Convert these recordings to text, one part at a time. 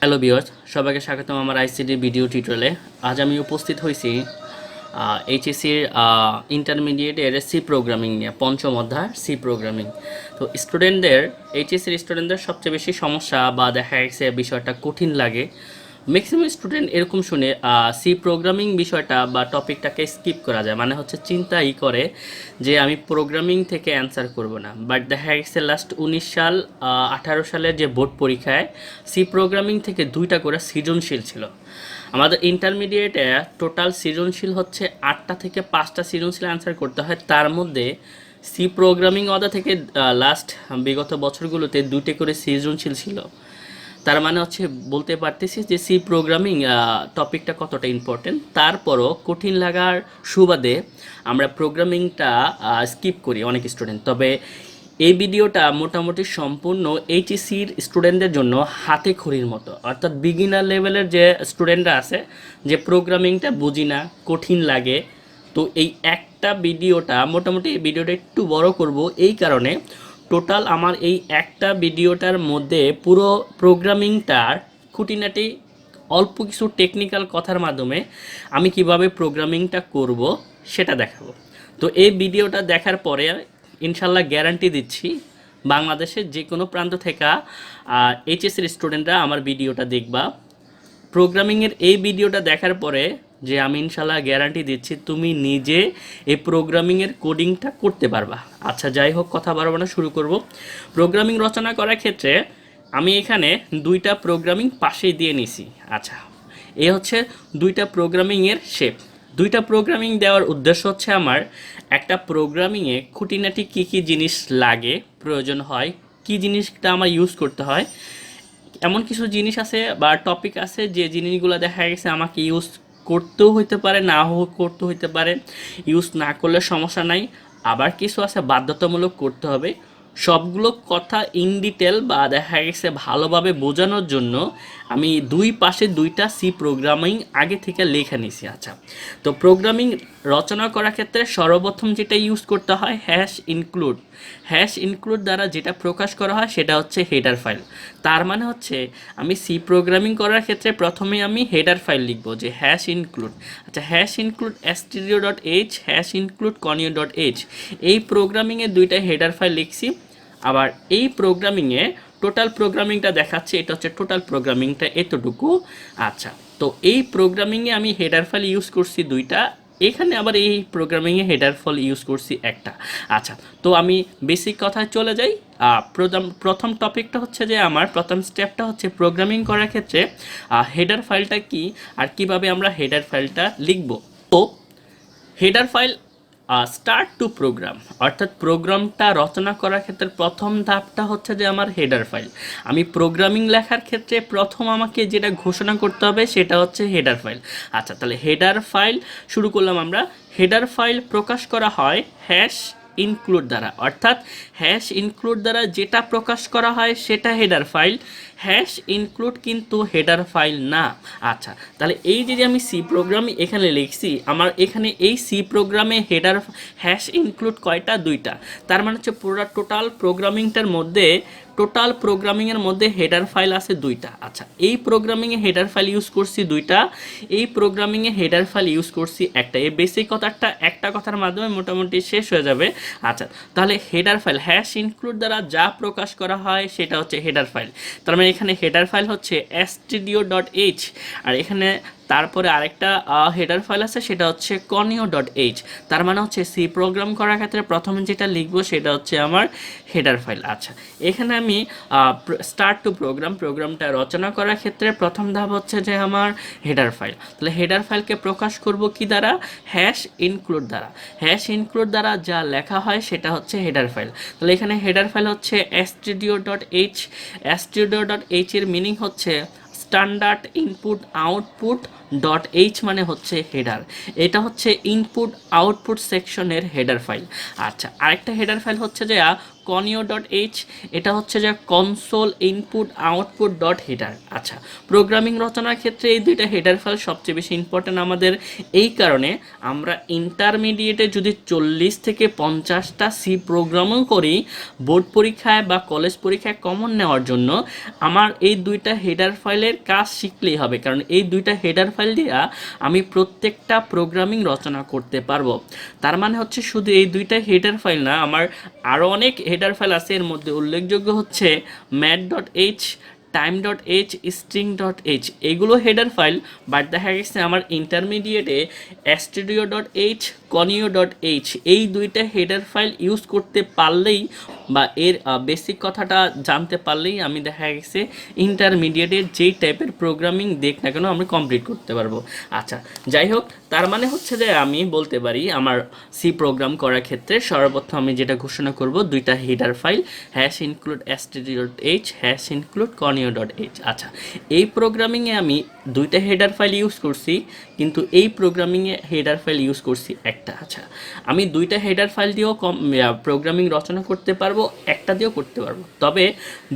Hello viewers, সবাইকে স্বাগতম আমার আইসিটি ভিডিও টিউটোরিয়ালে। আজ আমি উপস্থিত হয়েছি এইচএসসির ইন্টারমিডিয়েটের সি প্রোগ্রামিং নিয়ে, পঞ্চম অধ্যায় সি প্রোগ্রামিং। তো এইচএসসির স্টুডেন্টদের সবচেয়ে বেশি সমস্যা বা দেখা গেছে বিষয়টা কঠিন লাগে। ম্যাক্সিমাম স্টুডেন্ট এরকম শুনে সি প্রোগ্রামিং বিষয়টা বা টপিকটাকে স্কিপ করা যায়, মানে হচ্ছে চিন্তাই করে যে আমি প্রোগ্রামিং থেকে অ্যান্সার করব না। বাট দেখা গেছে লাস্ট 19 সাল 18 সালের যে বোর্ড পরীক্ষায় সি প্রোগ্রামিং থেকে 2টা করে সৃজনশীল ছিল। আমাদের ইন্টারমিডিয়েটে টোটাল সৃজনশীল হচ্ছে 8টা থেকে 5টা সৃজনশীল অ্যান্সার করতে হয়। তার মধ্যে সি প্রোগ্রামিং অধ্যায় থেকে লাস্ট বিগত বছরগুলোতে 2টে করে সৃজনশীল ছিল। তার মানে হচ্ছে বলতে পারতেছি যে সি প্রোগ্রামিং টপিকটা কতটা ইম্পর্টেন্ট। তারপরও কঠিন লাগার সুবাদে আমরা প্রোগ্রামিংটা স্কিপ করি অনেক স্টুডেন্ট। তবে এই ভিডিওটা মোটামুটি সম্পূর্ণ এইচএসসির স্টুডেন্টদের জন্য হাতে খড়ির মতো, অর্থাৎ বিগিনার লেভেলের যে স্টুডেন্টরা আছে, যে প্রোগ্রামিংটা বুঝি না, কঠিন লাগে। তো এই একটা ভিডিওটা মোটামুটি এই ভিডিওটা একটু বড় করব এই কারণে, টোটাল আমার এই একটা ভিডিওটার মধ্যে পুরো প্রোগ্রামিংটার খুঁটিনাটি অল্প কিছু টেকনিক্যাল কথার মাধ্যমে আমি কিভাবে প্রোগ্রামিংটা করব সেটা দেখাবো। তো এই ভিডিওটা দেখার পরে ইনশাল্লাহ গ্যারান্টি দিচ্ছি বাংলাদেশের যে কোনো প্রান্ত থেকে এইচএসসির স্টুডেন্টরা আমার ভিডিওটা দেখবা। প্রোগ্রামিংয়ের এই ভিডিওটা দেখার পরে যে আমি ইনশাল্লাহ গ্যারান্টি দিচ্ছি তুমি নিজে এই প্রোগ্রামিংয়ের কোডিংটা করতে পারবা। আচ্ছা, যাই হোক, কথা বাড়াবো না, শুরু করব। প্রোগ্রামিং রচনা করার ক্ষেত্রে আমি এখানে 2টা প্রোগ্রামিং পাশেই দিয়ে নিছি। আচ্ছা, এই হচ্ছে 2টা প্রোগ্রামিংয়ের শেপ। 2টা প্রোগ্রামিং দেওয়ার উদ্দেশ্য হচ্ছে আমার একটা প্রোগ্রামিংয়ে খুঁটিনাটি কী কী জিনিস লাগে, প্রয়োজন হয়, কী জিনিসটা আমার ইউজ করতে হয়। এমন কিছু জিনিস আছে বা টপিক আছে যে জিনিসগুলো দেখা গেছে আমাকে ইউজ করতেও হইতে পারে, নাও করতে হইতে পারে। ইউজ না করলে সমস্যা নাই। আবার কিছু আছে বাধ্যতামূলক করতে হবে। সবগুলো কথা ইন ডিটেল বা দেখা গেছে ভালোভাবে বোঝানোর জন্য আমি দুই পাশে 2টা সি প্রোগ্রামিং আগে থেকে লেখা নিছি। আচ্ছা, তো প্রোগ্রামিং রচনা করার ক্ষেত্রে সর্বপ্রথম যেটা ইউজ করতে হয় হ্যাশ ইনক্লুড। হ্যাশ ইনক্লুড দ্বারা যেটা প্রকাশ করা হয় সেটা হচ্ছে হেডার ফাইল। তার মানে হচ্ছে আমি সি প্রোগ্রামিং করার ক্ষেত্রে প্রথমে আমি হেডার ফাইল লিখব যে হ্যাশ ইনক্লুড। আচ্ছা, hash include stdio.h, hash include conio.h, এই প্রোগ্রামিংয়ে 2টা হেডার ফাইল লিখছি। আবার এই প্রোগ্রামিংয়ে টোটাল প্রোগ্রামিংটা দেখাচ্ছে, এটা হচ্ছে টোটাল প্রোগ্রামিংটা এতটুকু। আচ্ছা, তো এই প্রোগ্রামিংয়ে আমি হেডার ফাইল ইউজ করছি 2টা, এখানে আবার এই প্রোগ্রামিংয়ে হেডার ফাইল ইউজ করছি একটা। আচ্ছা, তো আমি বেসিক কথায় চলে যাই। প্রথম টপিকটা হচ্ছে যে আমার প্রথম স্টেপটা হচ্ছে প্রোগ্রামিং করার ক্ষেত্রে হেডার ফাইলটা কি আর কিভাবে আমরা হেডার ফাইলটা লিখব। তো header file start to program, অর্থাৎ প্রোগ্রামটা রচনা করার ক্ষেত্রে প্রথম ধাপটা হচ্ছে যে আমার হেডার ফাইল। আমি প্রোগ্রামিং লেখার ক্ষেত্রে প্রথম আমাকে যেটা ঘোষণা করতে হবে সেটা হচ্ছে হেডার ফাইল। আচ্ছা, তাহলে হেডার ফাইল শুরু করলাম আমরা। হেডার ফাইল প্রকাশ করা হয় হ্যাশ ইনক্লুড দ্বারা, অর্থাৎ হ্যাশ ইনক্লুড দ্বারা যেটা প্রকাশ করা হয় সেটা হেডার ফাইল। হ্যাশ ইনক্লুড কিন্তু হেডার ফাইল না। আচ্ছা, তাহলে এই যে আমি সি প্রোগ্রাম এখানে লিখছি, আমার এখানে এই সি প্রোগ্রামে হেডার হ্যাশ ইনক্লুড কয়টা? 2টা। তার মানে হচ্ছে পুরো টোটাল প্রোগ্রামিংয়ের মধ্যে হেডার ফাইল আছে 2টা। আচ্ছা, এই প্রোগ্রামিংয়ে হেডার ফাইল ইউজ করছি 2টা, এই প্রোগ্রামিংয়ে হেডার ফাইল ইউজ করছি একটা। এই বেসিক কথাটা একটা কথার মাধ্যমে মোটামুটি শেষ হয়ে যাবে। আচ্ছা, তাহলে হেডার ফাইল হ্যাশ ইনক্লুড দ্বারা যা প্রকাশ করা হয় সেটা হচ্ছে হেডার ফাইল। তার মানে এখানে হেডার ফাইল হচ্ছে stdio.h, আর এখানে তারপরে আরেকটা হেডার ফাইল আছে সেটা হচ্ছে conio.h। তার মানে হচ্ছে সি প্রোগ্রাম করার ক্ষেত্রে প্রথমে যেটা লিখবো সেটা হচ্ছে আমার হেডার ফাইল। আচ্ছা, এখানে আমি স্টার্ট টু প্রোগ্রামটা রচনা করার ক্ষেত্রে প্রথম ধাপ হচ্ছে যে আমার হেডার ফাইল। তাহলে হেডার ফাইলকে প্রকাশ করব কি দ্বারা? হ্যাশ ইনক্লুড দ্বারা। হ্যাশ ইনক্লুড দ্বারা যা লেখা হয় সেটা হচ্ছে হেডার ফাইল। তাহলে এখানে হেডার ফাইল হচ্ছে stdio.h। stdio.h এর মিনিং হচ্ছে standard input output dot H মানে হচ্ছে হেডার, এটা হচ্ছে ইনপুট আউটপুট সেকশনের হেডার ফাইল। আচ্ছা, আরেকটা হেডার ফাইল হচ্ছে যে কনিও ডট এইচ, এটা হচ্ছে যে console input output dot header. আচ্ছা, প্রোগ্রামিং রচনার ক্ষেত্রে এই দুইটা হেডার ফাইল সবচেয়ে বেশি ইম্পর্টেন্ট আমাদের, এই কারণে আমরা ইন্টারমিডিয়েটে যদি 40 থেকে 50টা সি প্রোগ্রামও করি, বোর্ড পরীক্ষায় বা কলেজ পরীক্ষায় কমন নেওয়ার জন্য আমার এই দুইটা হেডার ফাইলের কাজ শিখলেই হবে, কারণ এই দুইটা হেডার ফাইল দিয়ে আমি প্রত্যেকটা প্রোগ্রামিং রচনা করতে পারবো। তার মানে হচ্ছে শুধু এই দুইটা হেডার ফাইল না, আমার আরও অনেক হেডার ফাইল আছে। এর মধ্যে উল্লেখযোগ্য হচ্ছে math dot h, time dot h, string dot h, এগুলো হেডার ফাইল। বাট দেখা গেছে আমার ইন্টারমিডিয়েটে studio dot h, conio dot h এই দুইটা হেডার ফাইল ইউজ করতে পারলেই বা এর বেসিক কথাটা জানতে পারলেই আমি দেখা গেছে ইন্টারমিডিয়েটের যেই টাইপের প্রোগ্রামিং দেখ না কেন আমি কমপ্লিট করতে পারবো। আচ্ছা, যাই হোক, তার মানে হচ্ছে যে আমি বলতে পারি আমার সি প্রোগ্রাম করার ক্ষেত্রে সর্বপ্রথম আমি যেটা ঘোষণা করব, দুইটা header file hash include std dot H, hash include conio dot H. আচ্ছা, এই প্রোগ্রামিংয়ে আমি দুইটা হেডার ফাইল ইউজ করছি, কিন্তু এই প্রোগ্রামিংয়ে হেডার ফাইল ইউজ করছি একটা। আচ্ছা, আমি দুইটা হেডার ফাইল দিয়েও প্রোগ্রামিং রচনা করতে পারবো, একটা দিয়েও করতে পারবো, তবে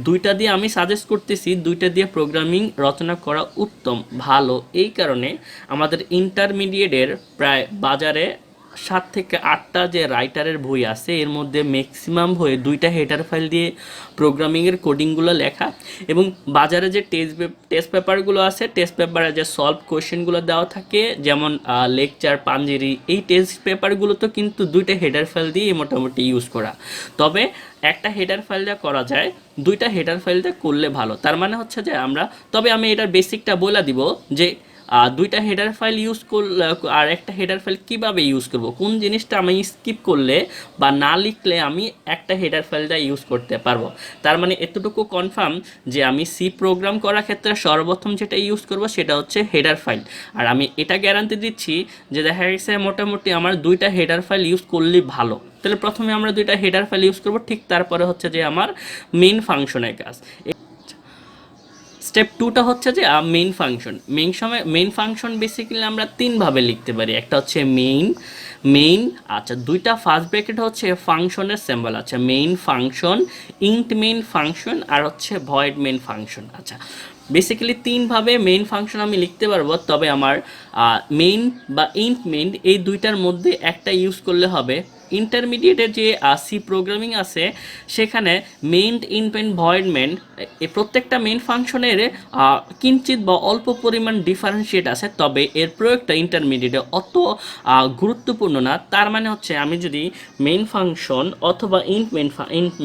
দুইটা দিয়ে আমি সাজেস্ট করতেছি দুইটা দিয়ে প্রোগ্রামিং রচনা করা উত্তম, ভালো। এই কারণে আমাদের ইন্টারমিডিয়েটের প্রায় বাজারে 7 থেকে 8টা যে রাইটারের বই আছে, এর মধ্যে ম্যাক্সিমাম বই দুইটা হেডার ফাইল দিয়ে প্রোগ্রামিংয়ের কোডিংগুলো লেখা, এবং বাজারে যে টেস্ট পেপারগুলো আছে, টেস্ট পেপারে যে সলভ কোয়েশ্চেনগুলো দেওয়া থাকে, যেমন লেকচার, পাঞ্জেরি, এই টেস্ট পেপারগুলো তো কিন্তু দুইটা হেডার ফাইল দিয়ে মোটামুটি ইউজ করা। তবে একটা হেডার ফাইল দিয়ে করা যায়, দুইটা হেডার ফাইল দিয়ে করলে ভালো। তার মানে হচ্ছে যে তবে আমি এটার বেসিকটা বলে দিব যে দুইটা হেডার ফাইল ইউজ করলে আর একটা হেডার ফাইল কীভাবে ইউজ করব, কোন জিনিসটা আমি স্কিপ করলে বা না লিখলে আমি একটা হেডার ফাইলটা ইউজ করতে পারবো। তার মানে এতটুকু কনফার্ম যে আমি সি প্রোগ্রাম করার ক্ষেত্রে সর্বপ্রথম যেটা ইউজ করব সেটা হচ্ছে হেডার ফাইল। আর আমি এটা গ্যারান্টি দিচ্ছি যে দেখা গেছে মোটামুটি আমার দুইটা হেডার ফাইল ইউজ করলেই ভালো। তাহলে প্রথমে আমরা দুইটা হেডার ফাইল ইউজ করব, ঠিক তারপরে হচ্ছে যে আমার মেইন ফাংশনের কাজ। স্টেপ 2টা হচ্ছে যে main function. Main function basically আমরা তিনভাবে লিখতে পারি, একটা হচ্ছে মেইন। আচ্ছা, দুইটা ফার্স্ট ব্র্যাকেট হচ্ছে ফাংশনের সিম্বল। আচ্ছা, main function, int main function, আর হচ্ছে ভয়েড মেইন ফাংশন। আচ্ছা, বেসিক্যালি তিনভাবে মেইন ফাংশন আমি লিখতে পারবো, তবে আমার মেইন বা ইন্ট মেইন এই দুইটার মধ্যে একটা ইউজ করলে হবে। ইন্টারমিডিয়েটের যে সি প্রোগ্রামিং আছে সেখানে main, int main, void main এই প্রত্যেকটা মেইন ফাংশনের কিঞ্চিত বা অল্প পরিমাণ ডিফারেন্সিয়েট আছে, তবে এর প্রয়োগটা ইন্টারমিডিয়েটে অত গুরুত্বপূর্ণ না। তার মানে হচ্ছে আমি যদি মেইন ফাংশন অথবা ইন্ট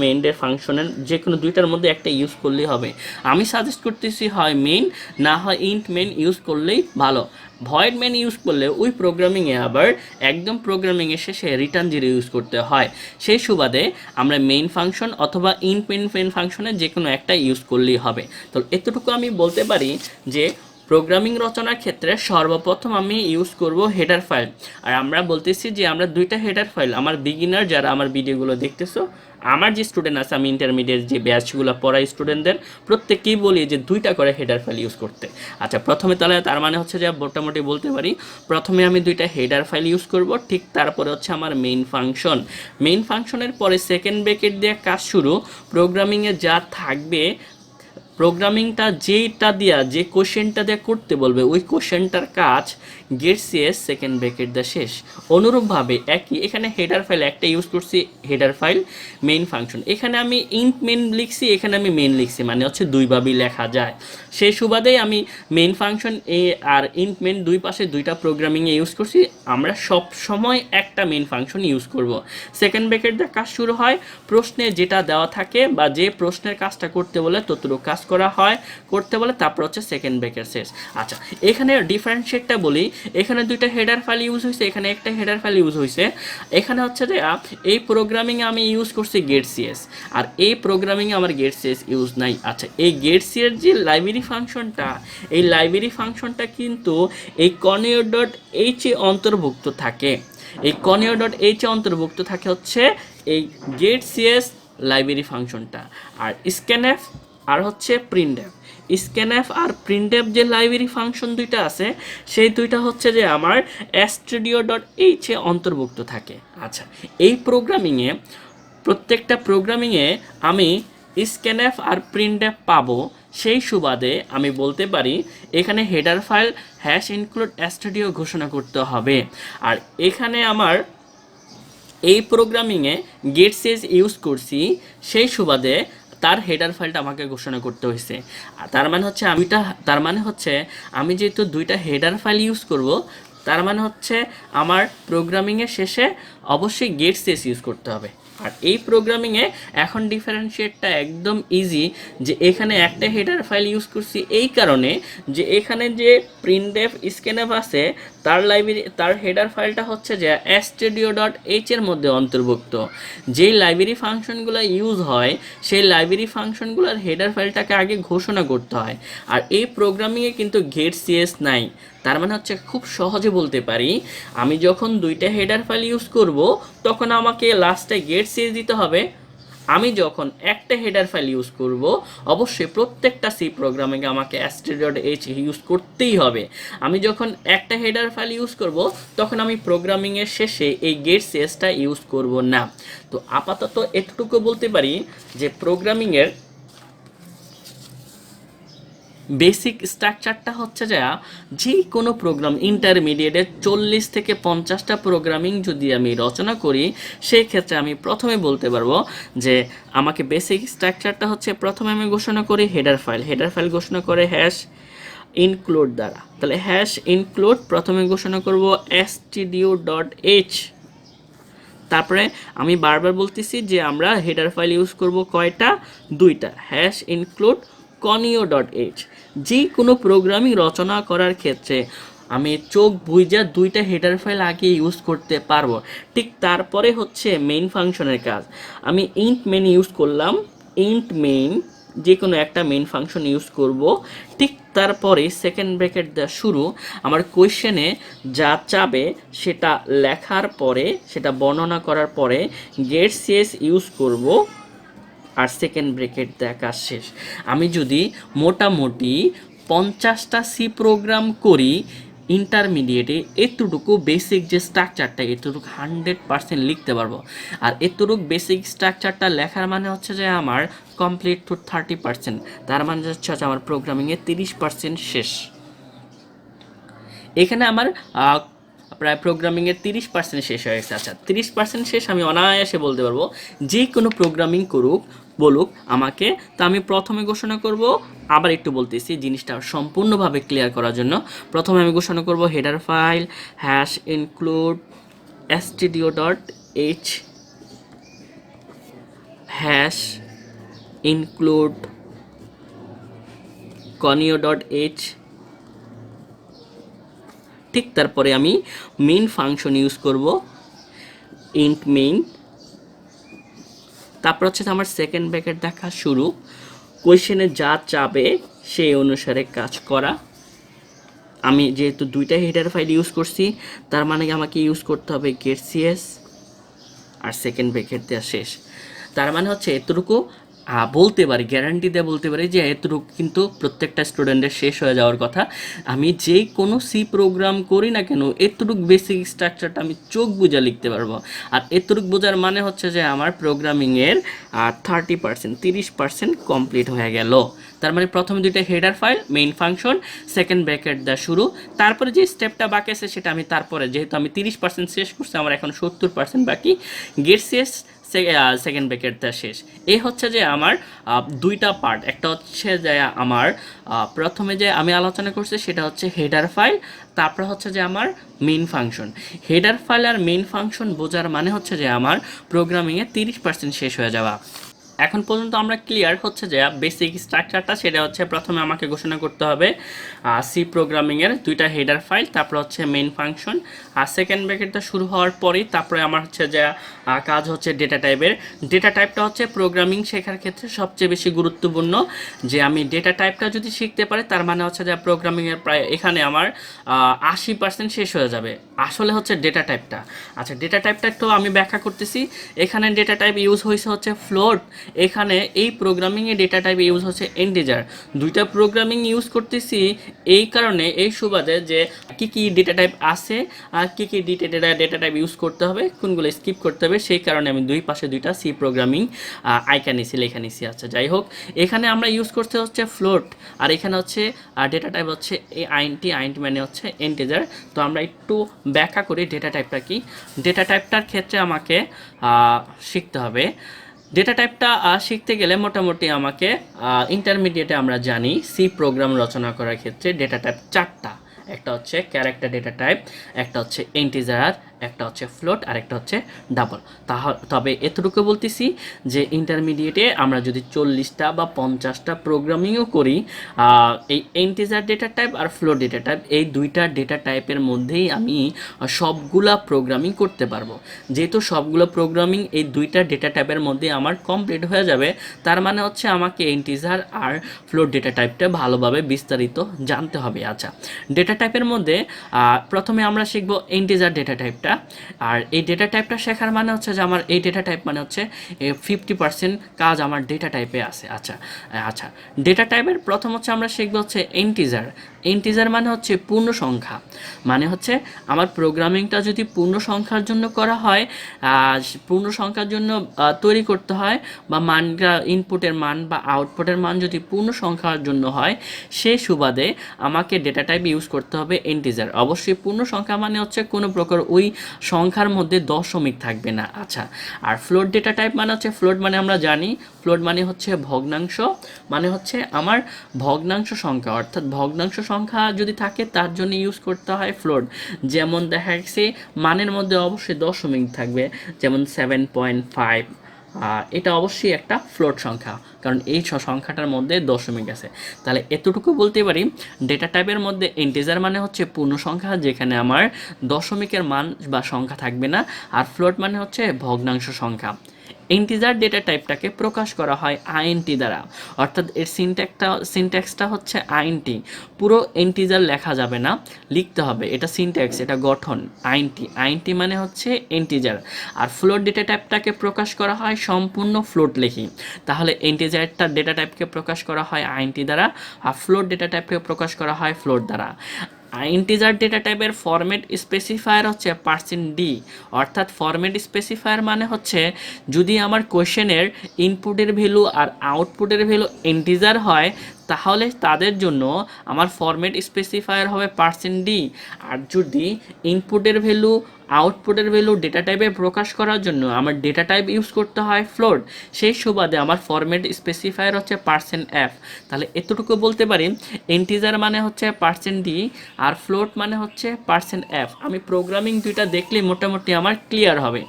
মেইনের ফাংশনের যে কোনো দুইটার মধ্যে একটা ইউজ করলেই হবে। আমি সাজেস্ট করতেছি হয় মেইন না হয় ইন্ট মেইন ইউজ করলেই ভালো। ভয়েড মেইন ইউজ করলে ওই প্রোগ্রামিংয়ে আবার একদম প্রোগ্রামিংয়ের শেষে রিটার্ন জিরো ইউজ করতে হয়। সেই সুবাদে আমরা মেইন ফাংশন অথবা ইন্ট মেইন ফাংশনের যে কোনো একটা ইউজ করলেই হবে। তো এতটুকু আমি বলতে পারি যে প্রোগ্রামিং রচনার ক্ষেত্রে সর্বপ্রথম আমি ইউজ করব হেডার ফাইল। আর আমরা বলতেছি যে আমরা দুইটা হেডার ফাইল, আমার বিগিনার যারা আমার ভিডিওগুলো দেখতেছো, আমার যে স্টুডেন্ট আছে, আমি ইন্টারমিডিয়েট যে ব্যাচগুলো পড়াই স্টুডেন্টদের প্রত্যেককেই বলি যে দুইটা করে হেডার ফাইল ইউজ করতে। আচ্ছা, প্রথমে তাহলে তার মানে হচ্ছে যে মোটামুটি বলতে পারি প্রথমে আমি দুইটা হেডার ফাইল ইউজ করব, ঠিক তারপরে হচ্ছে আমার মেইন ফাংশন। মেইন ফাংশনের পরে সেকেন্ড ব্র্যাকেট দিয়ে কাজ শুরু। প্রোগ্রামিংয়ে যা থাকবে, প্রোগ্রামিংটা যেটা দিয়া যে কোশ্চেনটা দিয়ে করতে বলবে ওই কোশ্চেনটার কাজ গেট সিএস সেকেন্ড ব্র্যাকেট দিয়ে শেষ। অনুরূপভাবে একই এখানে হেডার ফাইল একটা ইউজ করছি, হেডার ফাইল মেইন ফাংশন। এখানে আমি ইন্ট মেইন লিখছি, এখানে আমি মেইন লিখছি, মানে হচ্ছে দুইভাবেই লেখা যায়। সেই সুবাদেই আমি মেইন ফাংশন আর ইন্ট মেইন দুই পাশে দুইটা প্রোগ্রামিংয়ে ইউজ করছি। আমরা সব সময় একটা মেইন ফাংশন ইউজ করব। সেকেন্ড ব্র্যাকেট দিয়ে কাজ শুরু হয়, প্রশ্নে যেটা দেওয়া থাকে বা যে প্রশ্নের কাজটা করতে বলে ততটুকু কাজ করতে বলে, তারপর হচ্ছে সেকেন্ড ব্র্যাকেট শেষ। আচ্ছা, এখানে ডিফারেন্সিয়েটটা বলি, এখানে দুইটা হেডার ফাইল ইউজ হয়েছে, এখানে একটা হেডার ফাইল ইউজ হয়েছে। এখানে হচ্ছে যে এই প্রোগ্রামিংয়ে আমি ইউজ করছি গেট সিএস, আর এই প্রোগ্রামিংয়ে আমার গেট সিএস ইউজ নাই। আচ্ছা, এই গেট সিএস যে লাইব্রেরি ফাংশনটা, এই লাইব্রেরি ফাংশনটা কিন্তু এই কনিও ডট এইচে অন্তর্ভুক্ত থাকে। এই কনিও ডট এইচে অন্তর্ভুক্ত থাকে হচ্ছে এই গেট সিএস লাইব্রেরি ফাংশনটা। আর স্ক্যানএফ আর হচ্ছে প্রিন্টএফ, স্ক্যানএফ আর প্রিন্টএফ যে লাইব্রেরি ফাংশন দুইটা আছে সেই দুইটা হচ্ছে যে আমার studio.h এ অন্তর্ভুক্ত থাকে। আচ্ছা, এই প্রোগ্রামিংয়ে প্রত্যেকটা প্রোগ্রামিংয়ে আমি স্ক্যানএফ আর প্রিন্টএফ পাবো, সেই সুবাদে আমি বলতে পারি এখানে header file hash include studio ঘোষণা করতে হবে। আর এখানে আমার এই প্রোগ্রামিংয়ে গেট সিএস ইউজ করছি, সেই সুবাদে তার হেডার ফাইলটা আমাকে ঘোষণা করতে হয়েছে। আর তার মানে হচ্ছে আমি যেহেতু দুইটা হেডার ফাইল ইউজ করব, তার মানে হচ্ছে আমার প্রোগ্রামিংয়ের শেষে অবশ্যই গেট সিএস ইউজ করতে হবে। আর এই প্রোগ্রামিংয়ে এখন ডিফারেন্সিয়েটটা একদম ইজি, যে এখানে একটা হেডার ফাইল ইউজ করছি এই কারণে যে এখানে যে প্রিন্টএফ স্ক্যানএফ আছে তার হেডার ফাইলটা হচ্ছে যে studio.h এর মধ্যে অন্তর্ভুক্ত। যেই লাইব্রেরি ফাংশনগুলো ইউজ হয় সেই লাইব্রেরি ফাংশনগুলোর হেডার ফাইলটাকে আগে ঘোষণা করতে হয়। আর এই প্রোগ্রামিংয়ে কিন্তু গেট সিএস নাই। তার মানে হচ্ছে খুব সহজে বলতে পারি, আমি যখন দুইটা হেডার ফাইল ইউজ করব তখন আমাকে লাস্টে গেট সিএস দিতে হবে। আমি যখন একটা হেডার ফাইল ইউজ করব অবশ্যই প্রত্যেকটা সি প্রোগ্রামিংয়ে আমাকে studio.h ইউজ করতেই হবে। আমি যখন একটা হেডার ফাইল ইউজ করব তখন আমি প্রোগ্রামিংয়ের শেষে এই গেট সিএসটা ইউজ করব না। তো আপাতত এতটুকু বলতে পারি যে প্রোগ্রামিংয়ের বেসিক স্ট্রাকচারটা হচ্ছে যে কোনো প্রোগ্রাম ইন্টারমিডিয়েটের 40 থেকে 50টা প্রোগ্রামিং যদি আমি রচনা করি, সেই ক্ষেত্রে আমি প্রথমে বলতে পারবো যে আমাকে বেসিক স্ট্রাকচারটা হচ্ছে প্রথমে আমি ঘোষণা করি হেডার ফাইল ঘোষণা করে হ্যাশ ইনক্লুড দ্বারা। তাহলে হ্যাশ ইনক্লুড প্রথমে ঘোষণা করব studio.h। তারপরে আমি বারবার বলতেছি যে আমরা হেডার ফাইল ইউজ করব কয়টা? দুইটা, হ্যাশ ইনক্লুড conio.h। যে কোনো প্রোগ্রামিং রচনা করার ক্ষেত্রে আমি চোখ বুইজা দুইটা হেডার ফাইল আগে ইউজ করতে পারবো। ঠিক তারপরে হচ্ছে মেইন ফাংশনের কাজ। আমি ইন্ট মেইন ইউজ করলাম, ইন্ট মেইন যে কোনো একটা মেইন ফাংশন ইউজ করব। ঠিক তারপরে সেকেন্ড ব্র্যাকেট দেওয়া শুরু, আমার কোয়েশ্চেনে যা চাবে সেটা লেখার পরে, সেটা বর্ণনা করার পরে গেট সিএস ইউজ করব, আর সেকেন্ড ব্র্যাকেট দেওয়া কাজ শেষ। আমি যদি মোটামুটি 50টা সি প্রোগ্রাম করি ইন্টারমিডিয়েটে, এতটুকু বেসিক যে স্ট্রাকচারটা এতটুকু 100% লিখতে পারবো। আর এতটুকু বেসিক স্ট্রাকচারটা লেখার মানে হচ্ছে যে আমার কমপ্লিট টু 30%। তার মানে হচ্ছে আমার প্রোগ্রামিংয়ে 30% শেষ। এখানে আমার প্রায় প্রোগ্রামিংয়ের 30% শেষ হয়ে গেছে। আচ্ছা, 30% শেষ আমি অনায়াসে বলতে পারবো যে কোনো প্রোগ্রামিং বলুক আমাকে। তা আমি প্রথমে ঘোষণা করব, আবার একটু বলতেছি জিনিসটা সম্পূর্ণভাবে ক্লিয়ার করার জন্য। প্রথমে আমি ঘোষণা করব header file hash include studio.h hash include conio.h। ঠিক তারপরে আমি মেইন ফাংশন ইউজ করব, ইন্ট মেইন। তারপর হচ্ছে আমার সেকেন্ড ব্র্যাকেট দেখা শুরু, কোয়েশ্চেনে যা চাবে সেই অনুসারে কাজ করা। আমি যেহেতু দুইটা হেডার ফাইল ইউজ করছি, তার মানে আমাকে ইউজ করতে হবে গেট সিএস, আর সেকেন্ড ব্র্যাকেট দেওয়া শেষ। তার মানে হচ্ছে এতটুকু বলতে পারি, গ্যারান্টি দিয়ে বলতে পারি যে এতটুকু কিন্তু প্রত্যেকটা স্টুডেন্টের শেষ হয়ে যাওয়ার কথা। আমি যে কোনো সি প্রোগ্রাম করি না কেন এতটুকু বেসিক স্ট্রাকচারটা আমি চোখ বুঝা লিখতে পারবো। আর এতটুকু বোঝার মানে হচ্ছে যে আমার প্রোগ্রামিংয়ের 30% কমপ্লিট হয়ে গেল। তার মানে প্রথমে দুইটা header file, main function, second bracket দেওয়া শুরু। তারপরে যে স্টেপটা বাকি আছে সেটা আমি তারপরে, যেহেতু আমি 30% শেষ করছি, আমার এখন 70% বাকি, গেট শেষ, সেকেন্ড ব্র্যাকেটটা শেষ। এই হচ্ছে যে আমার দুইটা পার্ট। একটা হচ্ছে যে আমার প্রথমে যে আমি আলোচনা করছি সেটা হচ্ছে হেডার ফাইল, তারপর হচ্ছে যে আমার মেইন ফাংশন। হেডার ফাইল আর মেইন ফাংশন বোঝার মানে হচ্ছে যে আমার প্রোগ্রামিংয়ে 30% শেষ হয়ে যাওয়া। এখন পর্যন্ত আমরা ক্লিয়ার হচ্ছে যে বেসিক স্ট্রাকচারটা, সেটা হচ্ছে প্রথমে আমাকে ঘোষণা করতে হবে সি প্রোগ্রামিংয়ের দুইটা হেডার ফাইল, তারপর হচ্ছে মেইন ফাংশন। আর সেকেন্ড ব্র্যাকেটটা শুরু হওয়ার পরেই তারপরে আমার হচ্ছে যে কাজ হচ্ছে ডেটা টাইপের। ডেটা টাইপটা হচ্ছে প্রোগ্রামিং শেখার ক্ষেত্রে সবচেয়ে বেশি গুরুত্বপূর্ণ। যে আমি ডেটা টাইপটা যদি শিখতে পারি তার মানে হচ্ছে যে প্রোগ্রামিংয়ের প্রায় এখানে আমার 80% শেষ হয়ে যাবে। আসলে হচ্ছে ডেটা টাইপটা। আচ্ছা, ডেটা টাইপটা একটু আমি ব্যাখ্যা করতেছি। এখানে ডেটা টাইপ ইউজ হয়েছে হচ্ছে ফ্লোট, এখানে এই প্রোগ্রামিংয়ে ডেটা টাইপ ইউজ হচ্ছে ইন্টিজার। দুইটা প্রোগ্রামিং ইউজ করতেছি এই কারণে, এই সুবাদে যে কি কি ডেটা টাইপ আছে আর কি কি ডেটা টাইপ ইউজ করতে হবে, কোনগুলো স্কিপ করতে হবে, সেই কারণে আমি দুই পাশে দুইটা সি প্রোগ্রামিং আইকা নিছি, লেখা নিছি। আচ্ছা যাই হোক, এখানে আমরা ইউজ করতে হচ্ছে ফ্লোট, আর এখানে হচ্ছে ডেটা টাইপ হচ্ছে এই আইনটি মানে হচ্ছে ইন্টিজার। তো আমরা একটু ব্যাখ্যা করি ডেটা টাইপটা কি। ডেটা টাইপটার ক্ষেত্রে আমাকে শিখতে হবে, ডেটা টাইপটা শিখতে গেলে মোটামুটি আমাকে ইন্টারমিডিয়েটে আমরা জানি সি প্রোগ্রাম রচনা করার ক্ষেত্রে ডেটা টাইপ চারটা। একটা হচ্ছে ক্যারেক্টার ডেটা টাইপ, একটা হচ্ছে ইন্টিজার, একটা হচ্ছে ফ্লোট, আর একটা হচ্ছে ডাবল। তবে এতটুকু বলতেছি যে ইন্টারমিডিয়েটে আমরা যদি 40টা বা 50টা প্রোগ্রামিংও করি, এই ইন্টিজার ডেটা টাইপ আর ফ্লোট ডেটা টাইপ, এই দুইটা ডেটা টাইপের মধ্যেই আমি সবগুলা প্রোগ্রামিং করতে পারবো। যেহেতু সবগুলো প্রোগ্রামিং এই দুইটা ডেটা টাইপের মধ্যে আমার কমপ্লিট হয়ে যাবে, তার মানে হচ্ছে আমাকে ইন্টিজার আর ফ্লোট ডেটা টাইপটা ভালোভাবে বিস্তারিত জানতে হবে। আচ্ছা, ডেটা টাইপের মধ্যে প্রথমে আমরা শিখবো ইন্টিজার ডেটা টাইপটা। আর এই ডেটা টাইপটা শেখার মানে হচ্ছে যে আমার এই ডেটা টাইপ মানে হচ্ছে 50% কাজ আমার ডেটা টাইপে আছে। আচ্ছা আচ্ছা, ডেটা টাইপের প্রথম হচ্ছে আমরা শিখবো হচ্ছে ইন্টিজার। ইন্টিজার মানে হচ্ছে পূর্ণ সংখ্যা, মানে হচ্ছে আমার প্রোগ্রামিংটা যদি পূর্ণ সংখ্যার জন্য করা হয়, পূর্ণ সংখ্যার জন্য তৈরি করতে হয়, বা মানটা ইনপুটের মান বা আউটপুটের মান যদি পূর্ণ সংখ্যার জন্য হয়, সেই সুবাদে আমাকে ডেটা টাইপ ইউজ করতে হবে ইন্টিজার। অবশ্যই পূর্ণ সংখ্যা মানে হচ্ছে কোনো প্রকার ওই সংখ্যার মধ্যে দশমিক থাকবে না। আচ্ছা, আর ফ্লোট ডেটা টাইপ মানে হচ্ছে, ফ্লোট মানে আমরা জানি ফ্লোট মানে হচ্ছে ভগ্নাংশ, মানে হচ্ছে আমার ভগ্নাংশ সংখ্যা, অর্থাৎ ভগ্নাংশ সংখ্যা যদি থাকে তার জন্য ইউজ করতে হয় ফ্লোট। যেমন দেখা গেছে মানের মধ্যে অবশ্যই দশমিক থাকবে, যেমন 7.5, এটা অবশ্যই একটা ফ্লোট সংখ্যা, কারণ এই সংখ্যাটার মধ্যে দশমিক আছে। তাহলে এতটুকু বলতে পারি, ডেটা টাইপের মধ্যে ইন্টিজার মানে হচ্ছে পূর্ণ সংখ্যা, যেখানে আমার দশমিকের মান বা সংখ্যা থাকবে না, আর ফ্লোট মানে হচ্ছে ভগ্নাংশ সংখ্যা। ইন্টিজার ডেটা টাইপটাকে প্রকাশ করা হয় আইএনটি দ্বারা, অর্থাৎ এর সিনট্যাক্সটা হচ্ছে আইএনটি। পুরো ইন্টিজার লেখা যাবে না, লিখতে হবে, এটা সিনট্যাক্স, এটা গঠন। আইএনটি মানে হচ্ছে ইন্টিজার। আর ফ্লোট ডেটা টাইপটাকে প্রকাশ করা হয় সম্পূর্ণ ফ্লোট লিখি। তাহলে ইন্টিজারটা ডেটা টাইপকে প্রকাশ করা হয় আইএনটি দ্বারা, আর ফ্লোট ডেটা টাইপকে প্রকাশ করা হয় ফ্লোট দ্বারা। ইন্টিজার ডেটা টাইপের ফরম্যাট স্পেসিফায়ার হচ্ছে %d, অর্থাৎ ফরম্যাট স্পেসিফায়ার মানে হচ্ছে যদি আমার কোয়েশ্চেনের ইনপুটের ভ্যালু আর আউটপুটের ভ্যালু ইন্টিজার হয়, তাহলে তাদের জন্য আমার ফরম্যাট স্পেসিফায়ার হবে %d। আর যদি ইনপুটের ভ্যালু আউটপুটের ভ্যালু ডেটা টাইপে প্রকাশ করার জন্য আমার ডেটা টাইপ ইউজ করতে হয় ফ্লোট, সেই সুবাদে আমার ফরম্যাট স্পেসিফায়ার হচ্ছে %f। তাহলে এতটুকু বলতে পারি, ইন্টিজার মানে হচ্ছে %d আর ফ্লোট মানে হচ্ছে %f। আমি প্রোগ্রামিং দুইটা দেখলে মোটামুটি আমার ক্লিয়ার হবে।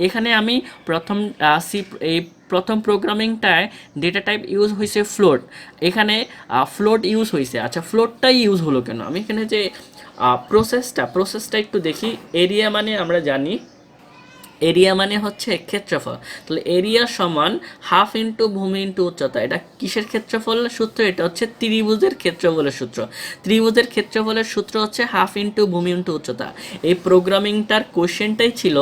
এখানে আমি প্রথম প্রোগ্রামিংটায় ডেটা টাইপ ইউজ হয়েছে ফ্লোট, এখানে ফ্লোট ইউজ হয়েছে। আচ্ছা, ফ্লোটটাই ইউজ হলো কেন? আমি এখানে যে প্রসেসটা একটু দেখি। এরিয়া মানে আমরা জানি এরিয়া মানে হচ্ছে ক্ষেত্রফল, তাহলে এরিয়া সমান হাফ ইন্টু ভূমি ইন্টু উচ্চতা। এটা কিসের ক্ষেত্রফলের সূত্র? এটা হচ্ছে ত্রিভুজের ক্ষেত্রফলের সূত্র। ত্রিভুজের ক্ষেত্রফলের সূত্র হচ্ছে হাফ ইন্টু ভূমি ইন্টু উচ্চতা। এই প্রোগ্রামিংটার কোশ্চেনটাই ছিল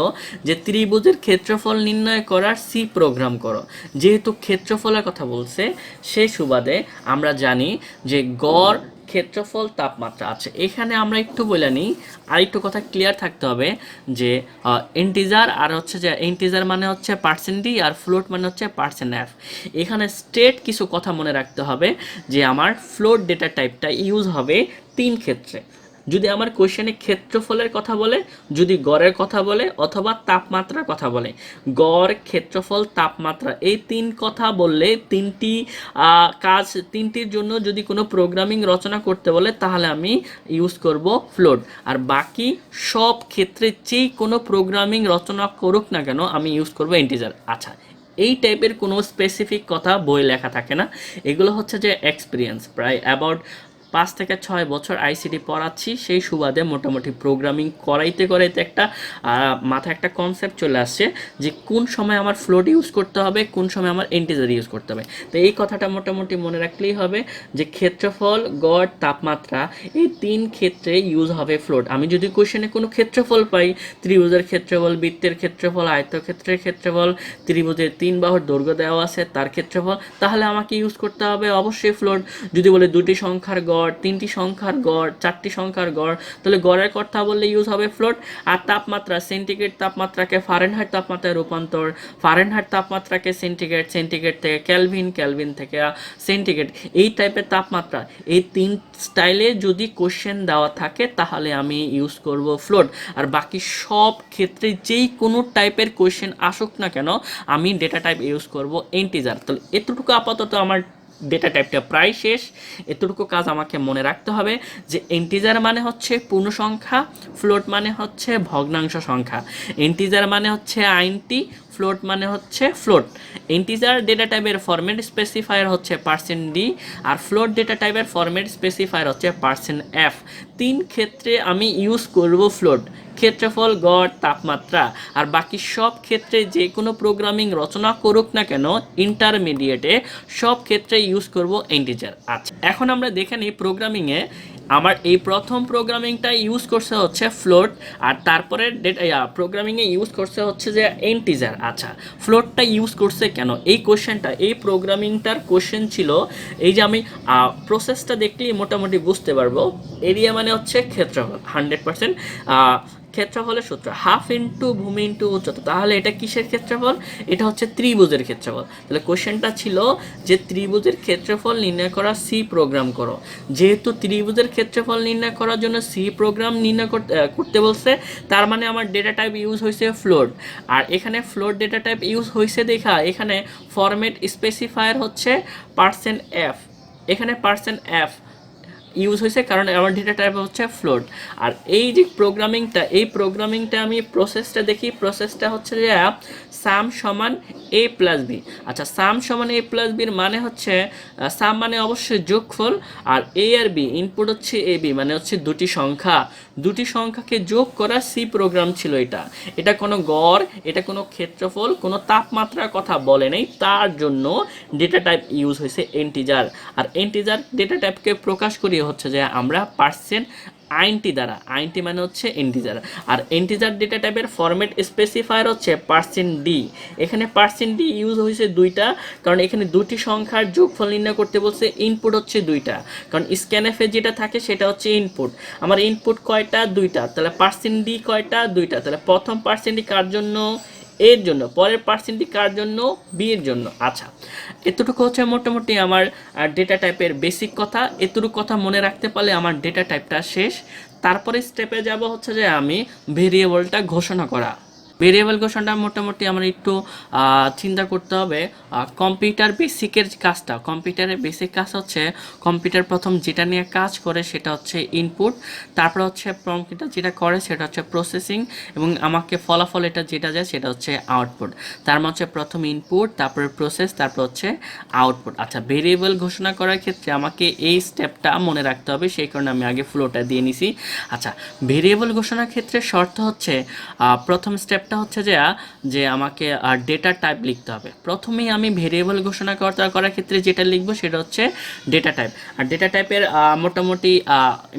যে ত্রিভুজের ক্ষেত্রফল নির্ণয় করার সি প্রোগ্রাম করো। যেহেতু ক্ষেত্রফলের কথা বলছে, সেই সুবাদে আমরা জানি যে গড় ক্ষেত্রফল তাপমাত্রা আছে। এখানে আমরা একটু বলে নিই, আর একটু কথা ক্লিয়ার থাকতে হবে যে ইন্টিজার আর হচ্ছে যে ইন্টিজার মানে হচ্ছে %d আর ফ্লোট মানে হচ্ছে %f। এখানে স্টেট কিছু কথা মনে রাখতে হবে যে আমার ফ্লোট ডেটা টাইপটা ইউজ হবে 3 ক্ষেত্রে। যদি আমার কোশ্চেনে ক্ষেত্রফলের কথা বলে, যদি গড়ের কথা বলে, অথবা তাপমাত্রার কথা বলে, গড়, ক্ষেত্রফল, তাপমাত্রা, এই 3 কথা বললে তিনটির জন্য যদি কোনো প্রোগ্রামিং রচনা করতে বলে, তাহলে আমি ইউজ করব ফ্লোট। আর বাকি সব ক্ষেত্রে যেই কোনো প্রোগ্রামিং রচনা করুক না কেন, আমি ইউজ করব ইন্টিজার। আচ্ছা, এই টাইপের কোনো স্পেসিফিক কথা বই লেখা থাকে না, এগুলো হচ্ছে যে এক্সপিরিয়েন্স। প্রায় অ্যাবাউট 5 থেকে 6 বছর আইসিটি পড়াচ্ছি, সেই সুবাদে মোটামুটি প্রোগ্রামিং করাইতে করাইতে একটা মাথায় একটা কনসেপ্ট চলে আসছে যে কোন সময় আমার ফ্লোট ইউজ করতে হবে, কোন সময় আমার ইন্টিজার ইউজ করতে হবে। তো এই কথাটা মোটামুটি মনে রাখলেই হবে যে ক্ষেত্রফল, গড়, তাপমাত্রা এই 3 ক্ষেত্রে ইউজ হবে ফ্লোট। আমি যদি কোশ্চেনে কোনো ক্ষেত্রফল পাই, ত্রিভুজের ক্ষেত্রফল, বৃত্তের ক্ষেত্রফল, আয়তক্ষেত্রের ক্ষেত্রফল, ত্রিভুজের 3 বাহুর দৈর্ঘ্য দেওয়া আছে তার ক্ষেত্রফল, তাহলে আমাকে ইউজ করতে হবে অবশ্যই ফ্লোট। যদি বলে 2টি সংখ্যার গড়, 3টি সংখ্যার গড়, 4টি সংখ্যার গড়, তাহলে গড়ের কথা বললে ইউজ হবে ফ্লোট। আর তাপমাত্রা, সেন্টিগ্রেড তাপমাত্রাকে ফারেনহাইট তাপমাত্রায় রূপান্তর, ফারেনহাইট তাপমাত্রাকে সেন্টিগ্রেড, সেন্টিগ্রেড থেকে ক্যালভিন, ক্যালভিন থেকে সেন্টিগ্রেড, এই টাইপের তাপমাত্রা, এই 3 স্টাইলে যদি কোশ্চেন দেওয়া থাকে তাহলে আমি ইউজ করব ফ্লোট। আর বাকি সব ক্ষেত্রে যেই কোনো টাইপের কোশ্চেন আসুক না কেন আমি ডেটা টাইপ ইউজ করব ইন্টিজার। তাহলে এতটুকু আপাতত আমার ডেটা টাইপটা প্রায় শেষ। এতটুকু কাজ আমাকে মনে রাখতে হবে যে ইন্টিজার মানে হচ্ছে পূর্ণ সংখ্যা, ফ্লোট মানে হচ্ছে ভগ্নাংশ সংখ্যা। ইন্টিজার মানে হচ্ছে আইনটি, ফ্লোট মানে হচ্ছে ফ্লোট। ইন্টিজার ডেটা টাইপের ফরম্যাট স্পেসিফায়ার হচ্ছে %d, আর ফ্লোট ডেটা টাইপের ফরম্যাট স্পেসিফায়ার হচ্ছে %f। 3 ক্ষেত্রে আমি ইউজ করব ফ্লোট, ক্ষেত্রফল, গড়, তাপমাত্রা। আর বাকি সব ক্ষেত্রে যে কোনো প্রোগ্রামিং রচনা করুক না কেন ইন্টারমিডিয়েটে, সব ক্ষেত্রে ইউজ করব ইন্টিজার। আচ্ছা, এখন আমরা দেখে নিই প্রোগ্রামিংয়ে আমার এই প্রথম প্রোগ্রামিংটা ইউজ করছে হচ্ছে ফ্লোট, আর তারপরে প্রোগ্রামিংয়ে ইউজ করছে হচ্ছে যে ইন্টিজার। আচ্ছা, ফ্লোটটা ইউজ করছে কেন? এই কোশ্চেনটা, এই প্রোগ্রামিংটার কোশ্চেন ছিল এই যে আমি প্রসেসটা দেখলেই মোটামুটি বুঝতে পারবো। এরিয়া মানে হচ্ছে ক্ষেত্রফল, 100% ক্ষেত্রফলের সূত্র হাফ ইন্টু ভূমি ইন্টু উচ্চতা। তাহলে এটা কিসের ক্ষেত্রফল? এটা হচ্ছে ত্রিভুজের ক্ষেত্রফল। তাহলে কোশ্চেনটা ছিল যে ত্রিভুজের ক্ষেত্রফল নির্ণয় করা, সি প্রোগ্রাম করো। যেহেতু ত্রিভুজের ক্ষেত্রফল নির্ণয় করার জন্য সি প্রোগ্রাম নির্ণয় করতে বলছে, তার মানে আমার ডেটা টাইপ ইউজ হয়েছে ফ্লোট। আর এখানে ফ্লোট ডেটা টাইপ ইউজ হয়েছে দেখা এখানে ফরম্যাট স্পেসিফায়ার হচ্ছে %f। এখানে %f ইউজ হয়েছে কারণ আমার ডেটা টাইপ হচ্ছে ফ্লোট। আর এই যে প্রোগ্রামিংটা, এই প্রোগ্রামিংটা আমি প্রসেসটা দেখি, প্রসেসটা হচ্ছে যে সাম সমান a প্লাস বি। আচ্ছা, সাম সমান a প্লাস বির মানে হচ্ছে সাম মানে অবশ্যই যোগফল, আর a আর b ইনপুট হচ্ছে a b মানে হচ্ছে দুটি সংখ্যা, দুটি সংখ্যাকে যোগ করা সি প্রোগ্রাম ছিল এটা। এটা কোনো গড়, এটা কোনো ক্ষেত্রফল, কোনো তাপমাত্রার কথা বলে নেই, তার জন্য ডেটা টাইপ ইউজ হয়েছে ইন্টিজার। আর ইন্টিজার ডেটা টাইপকে প্রকাশ করি হচ্ছে যে আমরা আইনটি দ্বারা, আইনটি মানে হচ্ছে ইন্টিজার। আর ইন্টিজার ডেটা টাইপের ফরম্যাট স্পেসিফায়ার হচ্ছে %d। এখানে %d ইউজ হয়েছে দুইটা, কারণ এখানে দুটি সংখ্যার যোগফল নির্ণয় করতে বলছে, ইনপুট হচ্ছে দুইটা, কারণ স্ক্যানএফে যেটা থাকে সেটা হচ্ছে ইনপুট। আমার ইনপুট কয়টা? দুইটা। তাহলে %d কয়টা? দুইটা। তাহলে প্রথম %d কার জন্য? এর জন্য। পরের %d কার জন্য? বি এর জন্য। আচ্ছা, এতটুকু হচ্ছে মোটামুটি আমার ডেটা টাইপের বেসিক কথা। এতটুকু কথা মনে রাখতে পারলে আমার ডেটা টাইপটা শেষ। তারপরে স্টেপে যাব হচ্ছে যে আমি ভেরিয়েবলটা ঘোষণা করা। ভেরিয়েবল ঘোষণাটা মোটামুটি আমার একটু চিন্তা করতে হবে। কম্পিউটার বেসিকের কাজটা, কম্পিউটারের বেসিক কাজ হচ্ছে কম্পিউটার প্রথম যেটা নিয়ে কাজ করে সেটা হচ্ছে ইনপুট, তারপর হচ্ছে কম্পিউটার যেটা করে সেটা হচ্ছে প্রসেসিং, এবং আমাকে ফলাফল এটা যেটা যায় সেটা হচ্ছে আউটপুট। তার মানে হচ্ছে প্রথম ইনপুট, তারপরে প্রসেস, তারপর হচ্ছে আউটপুট। আচ্ছা, ভেরিয়েবল ঘোষণা করার ক্ষেত্রে আমাকে এই স্টেপটা মনে রাখতে হবে, সেই কারণে আমি আগে ফ্লোটা দিয়ে নিছি। আচ্ছা, ভেরিয়েবল ঘোষণার ক্ষেত্রে শর্ত হচ্ছে প্রথম স্টেপ হচ্ছে যে আমাকে ডেটা টাইপ লিখতে হবে। প্রথমেই আমি ভেরিয়েবল ঘোষণা করার ক্ষেত্রে যেটা লিখবো সেটা হচ্ছে ডেটা টাইপ। আর ডেটা টাইপের মোটামুটি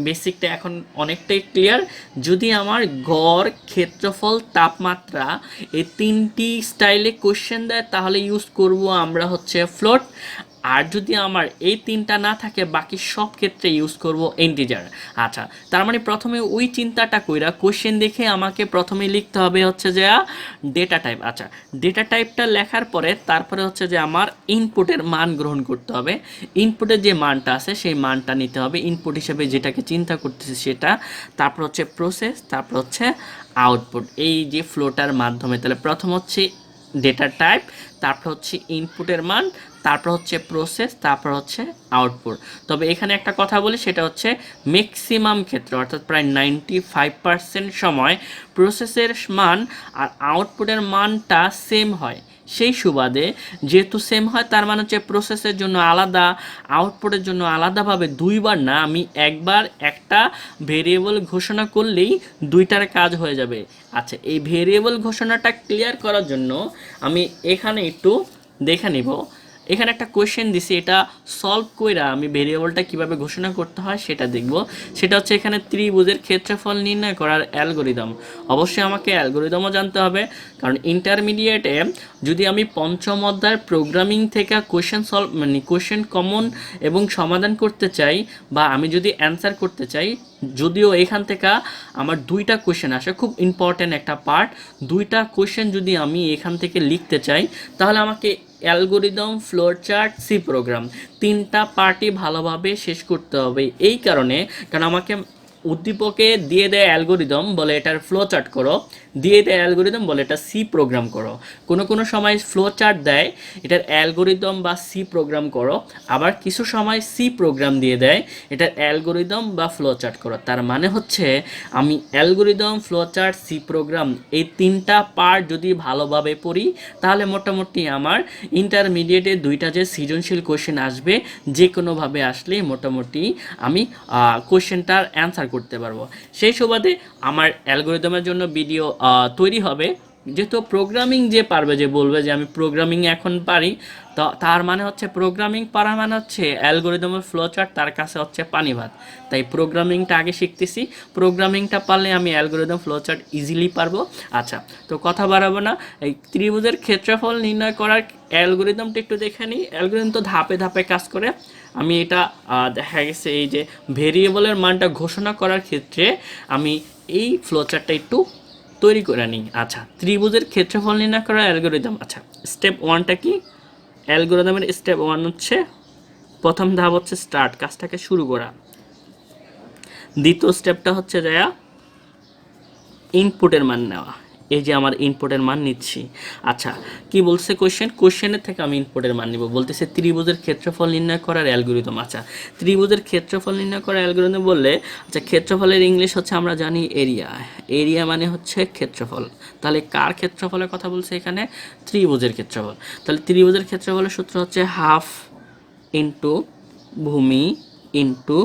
বেসিকটা এখন অনেকটাই ক্লিয়ার। যদি আমার গড়, ক্ষেত্রফল, তাপমাত্রা এই 3টি স্টাইলে কোশ্চেন দেয় তাহলে ইউজ করব আমরা হচ্ছে ফ্লোট। আর যদি আমার এই 3টা না থাকে বাকি সব ক্ষেত্রে ইউজ করব ইন্টিজার। আচ্ছা, তার মানে প্রথমে ওই চিন্তাটা কইরা কোশ্চেন দেখে আমাকে প্রথমে লিখতে হবে হচ্ছে যে ডেটা টাইপ। আচ্ছা, ডেটা টাইপটা লেখার পরে তারপরে হচ্ছে যে আমার ইনপুটের মান গ্রহণ করতে হবে। ইনপুটের যে মানটা আছে সেই মানটা নিতে হবে ইনপুট হিসেবে, যেটাকে চিন্তা করতেছি সেটা। তারপর হচ্ছে প্রসেস, তারপর হচ্ছে আউটপুট, এই যে ফ্লোটার মাধ্যমে। তাহলে প্রথম হচ্ছে ডেটা টাইপ, তারপর হচ্ছে ইনপুটের মান, তারপর হচ্ছে প্রসেস, তারপর হচ্ছে আউটপুট। তবে এখানে একটা কথা বলি, সেটা হচ্ছে ম্যাক্সিমাম ক্ষেত্রে অর্থাৎ প্রায় 95% সময় প্রসেসের মান আর আউটপুটের মানটা সেম হয়। সেই সুবাদে যেহেতু সেম হয় তার মানে হচ্ছে প্রসেসের জন্য আলাদা, আউটপুটের জন্য আলাদাভাবে দুইবার না, আমি একবার একটা ভেরিয়েবল ঘোষণা করলেই দুইটার কাজ হয়ে যাবে। আচ্ছা, এই ভেরিয়েবল ঘোষণাটা ক্লিয়ার করার জন্য আমি এখানে একটু দেখে নিব। এখানে একটা কোয়েশ্চেন দিছি, এটা সলভ কইরা আমি ভেরিয়েবলটা কিভাবে ঘোষণা করতে হয় সেটা দেখব। সেটা হচ্ছে এখানে ত্রিভুজের ক্ষেত্রফল নির্ণয় করার অ্যালগোরিদম। অবশ্যই আমাকে অ্যালগোরিদমও জানতে হবে, কারণ ইন্টারমিডিয়েটে যদি আমি পঞ্চম অধ্যায়ের প্রোগ্রামিং থেকে কোয়েশ্চেন সলভ মানে কোয়েশ্চেন কমন এবং সমাধান করতে চাই, বা আমি যদি অ্যান্সার করতে চাই, যদিও এখান থেকে আমার দুইটা কোয়েশ্চেন আসে, খুব ইম্পর্ট্যান্ট একটা পার্ট, দুইটা কোয়েশ্চেন যদি আমি এখান থেকে লিখতে চাই তাহলে আমাকে অ্যালগোরিদম, ফ্লোচার্ট, সি প্রোগ্রাম তিনটা পার্টই ভালোভাবে শেষ করতে হবে। এই কারণে, কারণ আমাকে উদ্দীপকে দিয়ে দেয় অ্যালগোরিদম, বলে এটার ফ্লো চার্ট করো, দিয়ে দেয় অ্যালগোরিদম, বলে এটা সি প্রোগ্রাম করো। কোনো সময় ফ্লো চার্ট দেয় এটার অ্যালগোরিদম বা সি প্রোগ্রাম করো, আবার কিছু সময় সি প্রোগ্রাম দিয়ে দেয় এটার অ্যালগোরিদম বা ফ্লো চার্ট করো। তার মানে হচ্ছে আমি algorithm, flow chart, C program এই তিনটা পার্ট যদি ভালোভাবে পড়ি তাহলে মোটামুটি আমার ইন্টারমিডিয়েটে দুইটা যে সৃজনশীল কোশ্চেন আসবে, যে কোনোভাবে আসলে মোটামুটি আমি কোশ্চেনটার অ্যান্সার করতে পারবো। সেই সুবাদে আমার অ্যালগোরিদমের জন্য ভিডিও তৈরি হবে। যেহেতু প্রোগ্রামিং যে পারবে, যে বলবে যে আমি প্রোগ্রামিং এখন পারি, তো তার মানে হচ্ছে প্রোগ্রামিং পারা মানে হচ্ছে অ্যালগোরিদমের ফ্লো চার্ট তার কাছে হচ্ছে পানি ভাত। তাই প্রোগ্রামিংটা আগে শিখতেছি, প্রোগ্রামিংটা পারলে আমি অ্যালগোরিদম ফ্লো চার্ট ইজিলি পারবো। আচ্ছা, তো কথা বাড়াবো না, এই ত্রিভুজের ক্ষেত্রফল নির্ণয় করার অ্যালগোরিদমটা একটু দেখে নিই। অ্যালগোরিদম তো ধাপে ধাপে কাজ করে। আমি এটা দেখা গেছে এই যে ভেরিয়েবলের মানটা ঘোষণা করার ক্ষেত্রে আমি এই ফ্লোচার্টটা একটু তৈরি করে নিই। আচ্ছা, ত্রিভুজের ক্ষেত্রফল নির্ণয় করার অ্যালগোরিদম। আচ্ছা, স্টেপ ওয়ানটা কি? অ্যালগোরিদমের স্টেপ ওয়ান হচ্ছে, প্রথম ধাপ হচ্ছে স্টার্ট, কাজটাকে শুরু করা। দ্বিতীয় স্টেপটা হচ্ছে যায়া ইনপুটের মান নেওয়া। এই যে আমার ইনপুটের মান নিচ্ছি। আচ্ছা, কি বলছে কোশ্চেনের থেকে আমি ইনপুটের মান নিব, বলতেছে ত্রিভুজের ক্ষেত্রফল নির্ণয় করার অ্যালগোরিদম। আচ্ছা, ত্রিভুজের ক্ষেত্রফল নির্ণয় করার অ্যালগোরিদম বললে, আচ্ছা ক্ষেত্রফলের ইংলিশ হচ্ছে আমরা জানি এরিয়া। এরিয়া মানে হচ্ছে ক্ষেত্রফল। তাহলে কার ক্ষেত্রফলের কথা বলছে এখানে? ত্রিভুজের ক্ষেত্রফল। তাহলে ত্রিভুজের ক্ষেত্রফলের সূত্র হচ্ছে হাফ ইন্টু ভূমি ইন্টু